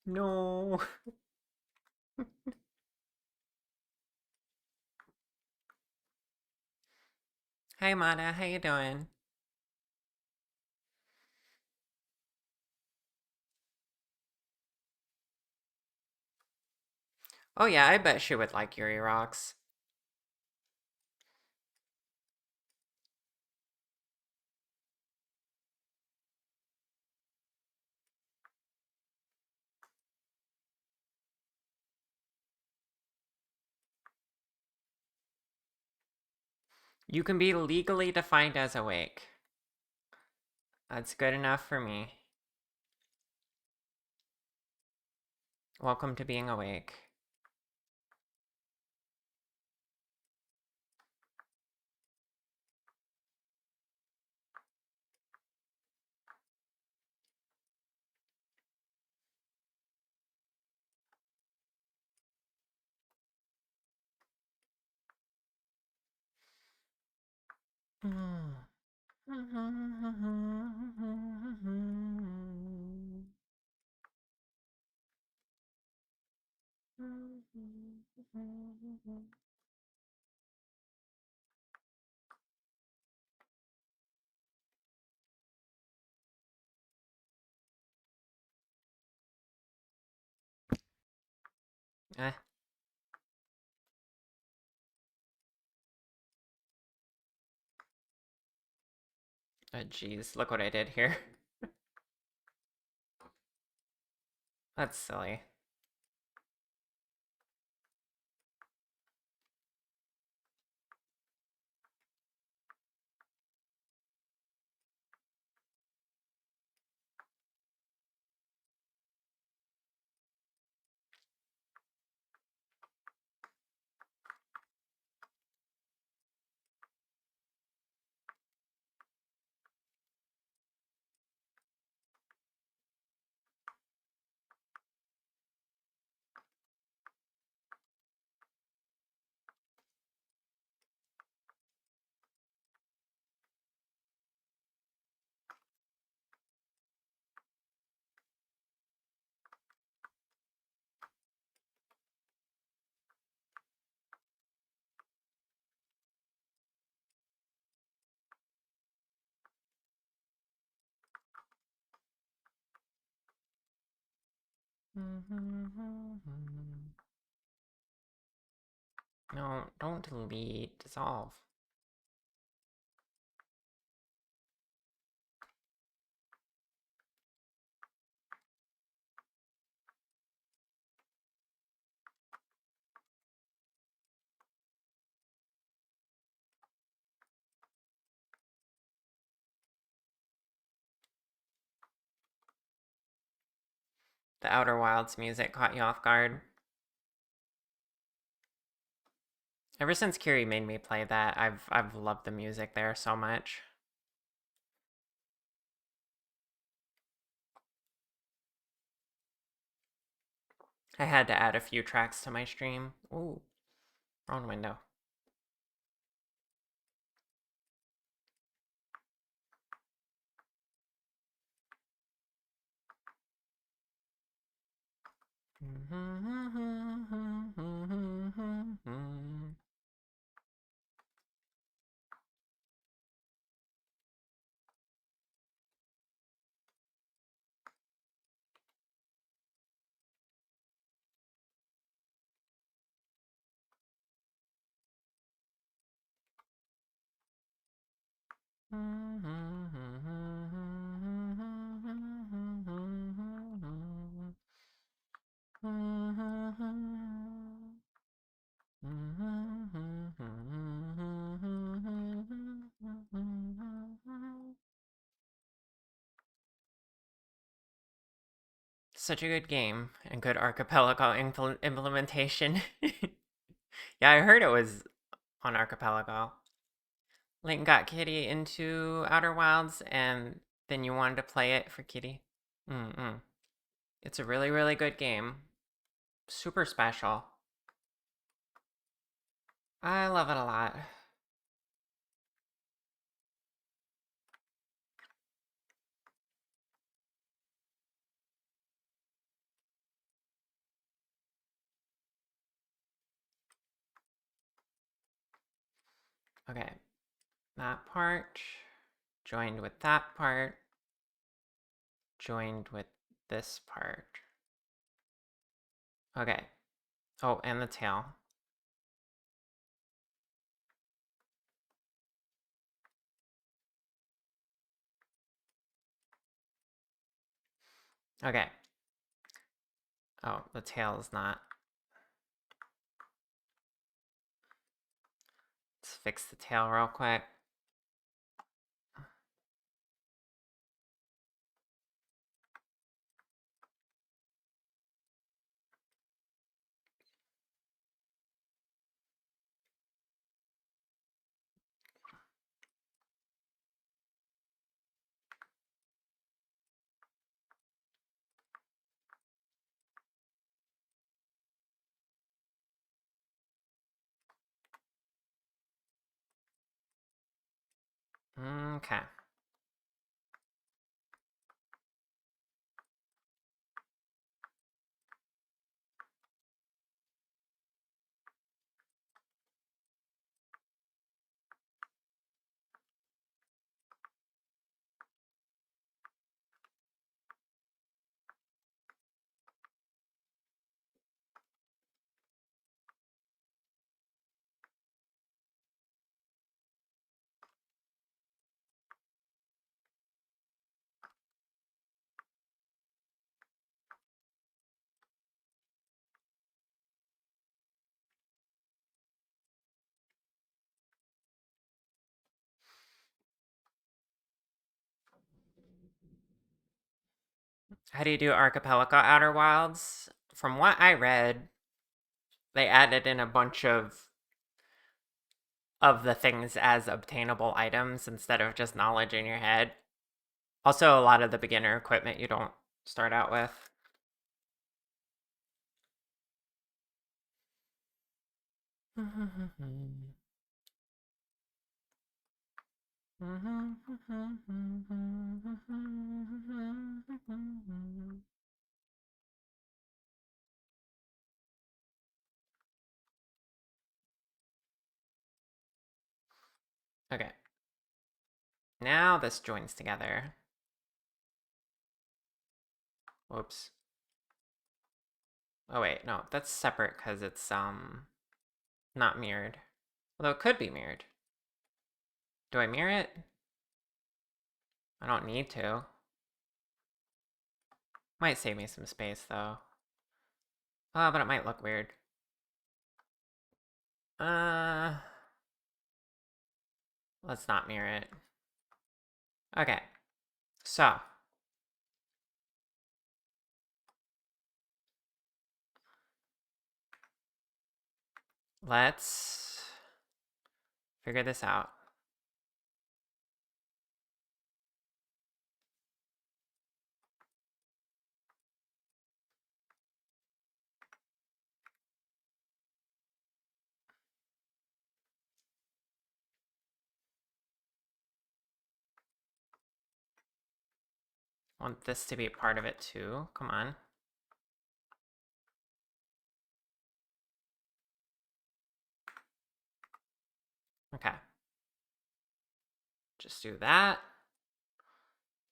No. Hi, Mata. How you doing? Oh yeah, I bet she would like Yuri Rocks. You can be legally defined as awake. That's good enough for me. Welcome to being awake. Eh. Oh, jeez, look what I did here. That's silly. No, don't delete, dissolve. The Outer Wilds music caught you off guard. Ever since Kiri made me play that, I've loved the music there so much. I had to add a few tracks to my stream. Ooh, wrong window. Such a good game and good archipelago implementation. Yeah, I heard it was on archipelago. Link got Kitty into Outer Wilds, and then you wanted to play it for Kitty. Mm-mm. It's a really, really good game. Super special. I love it a lot. Okay, that part joined with that part, joined with this part. Okay. Oh, and the tail. Okay. Oh, the tail is not. Let's fix the tail real quick. Okay. How do you do Archipelago Outer Wilds? From what I read, they added in a bunch of the things as obtainable items instead of just knowledge in your head. Also, a lot of the beginner equipment you don't start out with. Okay. Now this joins together. Whoops. Oh wait, no, that's separate because it's not mirrored. Although it could be mirrored. Do I mirror it? I don't need to. Might save me some space though. But it might look weird. Let's not mirror it. Okay. So, let's figure this out. I want this to be part of it too. Come on. Okay. Just do that.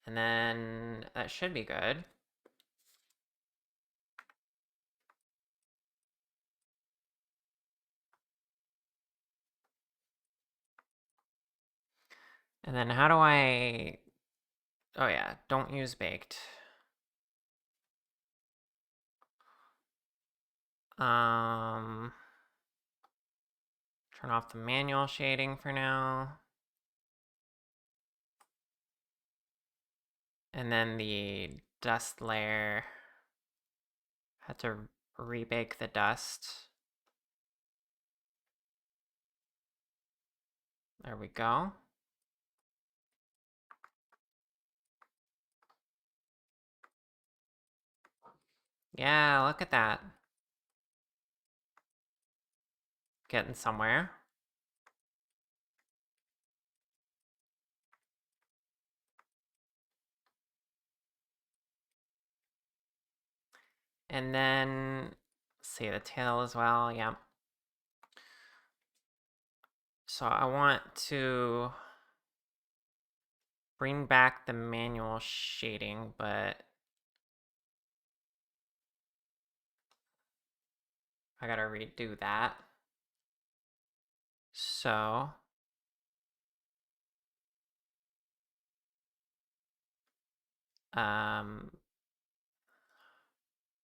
And then that should be good. And then how do I... Oh yeah, don't use baked. Turn off the manual shading for now. And then the dust layer, had to rebake the dust. There we go. Yeah, look at that. Getting somewhere. And then, see the tail as well, yeah. So I want to bring back the manual shading, but I gotta redo that. So,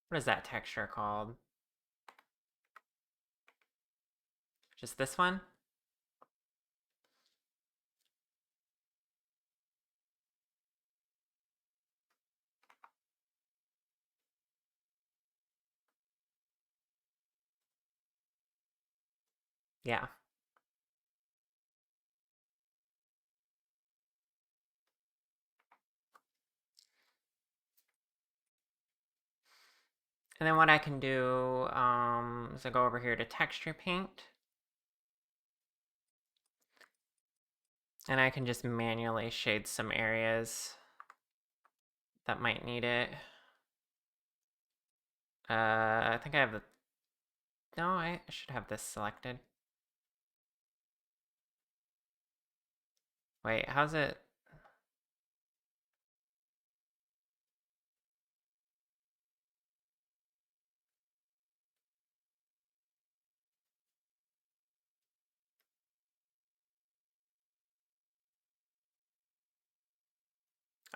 what is that texture called? Just this one? Yeah. And then what I can do is I go over here to texture paint. And I can just manually shade some areas that might need it. I think I have the... No, I should have this selected. Wait, how's it...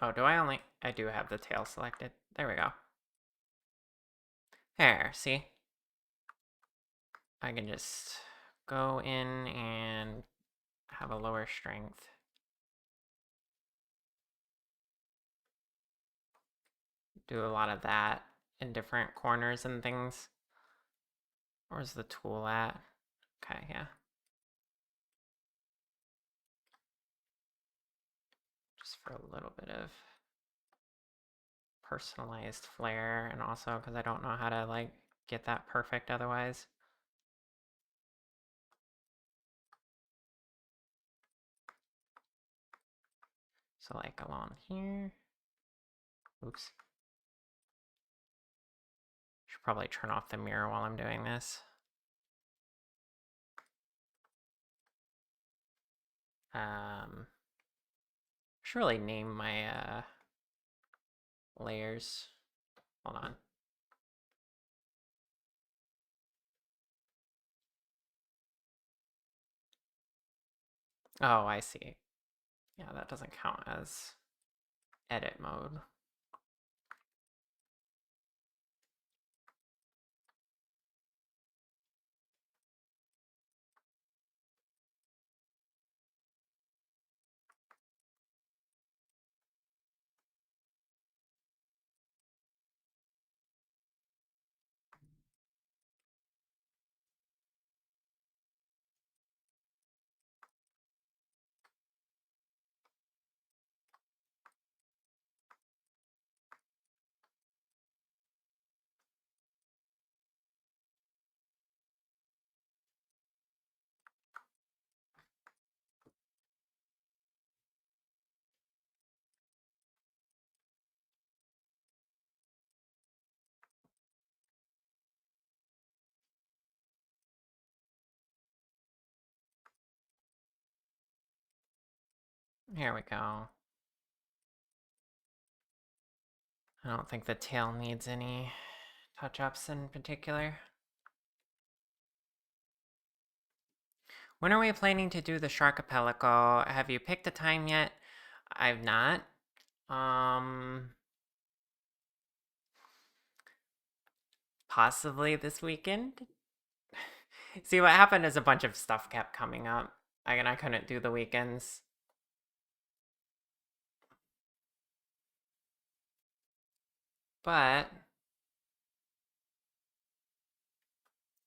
Oh, do I only... I do have the tail selected. There we go. There, see? I can just go in and have a lower strength. Do a lot of that in different corners and things. Where's the tool at? Okay, yeah. Just for a little bit of personalized flair, and also because I don't know how to like get that perfect otherwise. So like along here. Oops. Should probably turn off the mirror while I'm doing this. Should really name my layers. Hold on. Oh, I see. Yeah, that doesn't count as edit mode. Here we go. I don't think the tail needs any touch-ups in particular. When are we planning to do the Sharkapelico? Have you picked a time yet? I've not. Possibly this weekend? See, what happened is a bunch of stuff kept coming up. I couldn't do the weekends. But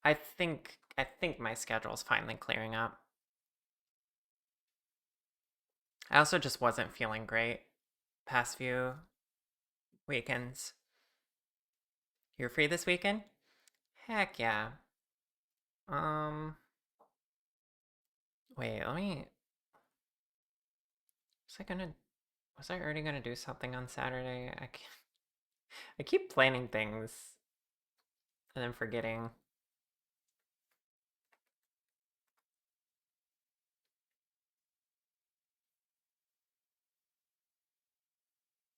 I think my schedule's finally clearing up. I also just wasn't feeling great past few weekends. You're free this weekend? Heck yeah. Um wait, let me was I gonna was I already gonna do something on Saturday? I keep planning things and then forgetting.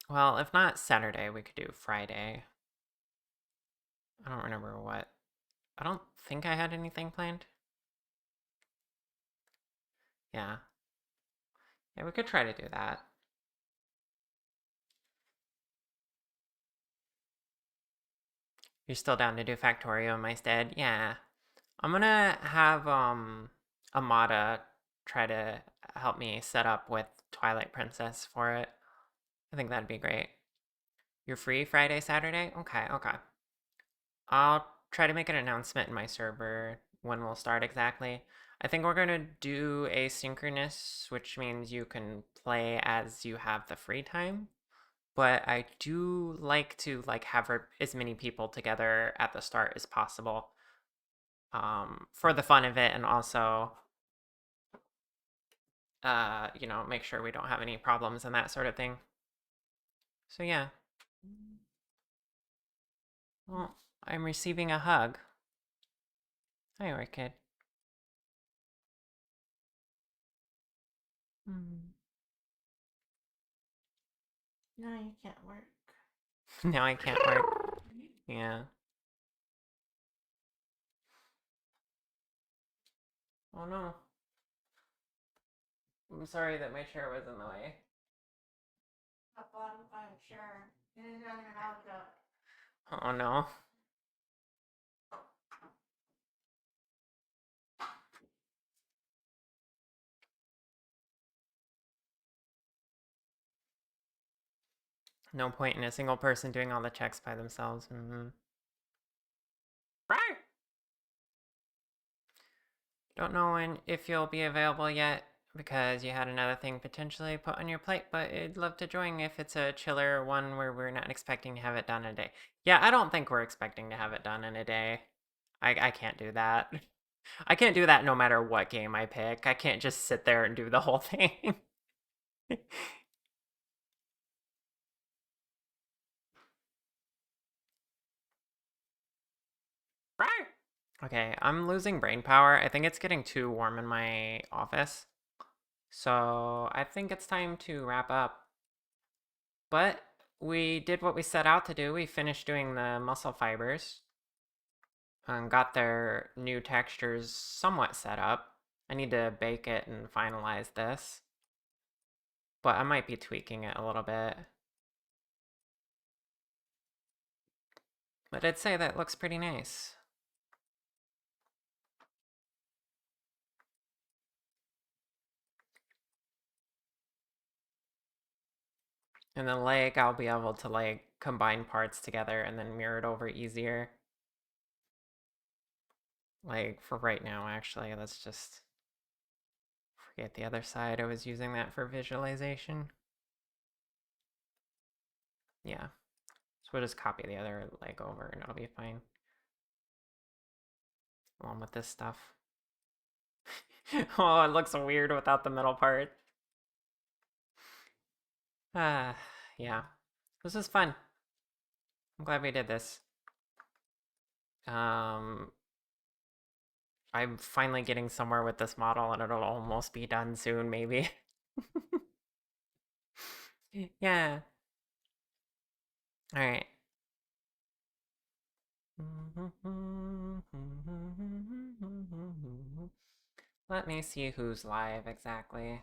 Well, if not Saturday, we could do Friday. I don't remember what. I don't think I had anything planned. Yeah. Yeah, we could try to do that. You're still down to do Factorio in my stead? Yeah. I'm gonna have Amada try to help me set up with Twilight Princess for it. I think that'd be great. You're free Friday, Saturday? Okay, okay. I'll try to make an announcement in my server when we'll start exactly. I think we're gonna do asynchronous, which means you can play as you have the free time. But I do like to have as many people together at the start as possible, for the fun of it, and also make sure we don't have any problems and that sort of thing. So yeah. Well, I'm receiving a hug. Hi, Orchid. Hmm. No, you can't work. Now I can't work. Yeah. Oh no. I'm sorry that my chair was in the way. A bottom I'm sure. And then I'll go. Oh no. No point in a single person doing all the checks by themselves. Mm-hmm. Don't know if you'll be available yet because you had another thing potentially put on your plate, but I'd love to join if it's a chiller one where we're not expecting to have it done in a day. Yeah, I don't think we're expecting to have it done in a day. I can't do that. I can't do that no matter what game I pick. I can't just sit there and do the whole thing. Okay, I'm losing brain power. I think it's getting too warm in my office. So I think it's time to wrap up. But we did what we set out to do. We finished doing the muscle fibers and got their new textures somewhat set up. I need to bake it and finalize this, but I might be tweaking it a little bit. But I'd say that looks pretty nice. And the leg, I'll be able to combine parts together and then mirror it over easier. Like for right now, actually, let's just forget the other side. I was using that for visualization. Yeah. So we'll just copy the other leg over and it'll be fine. Along with this stuff. Oh, it looks weird without the middle part. Yeah. This is fun. I'm glad we did this. Um, I'm finally getting somewhere with this model and it'll almost be done soon, maybe. Yeah. All right. Let me see who's live exactly.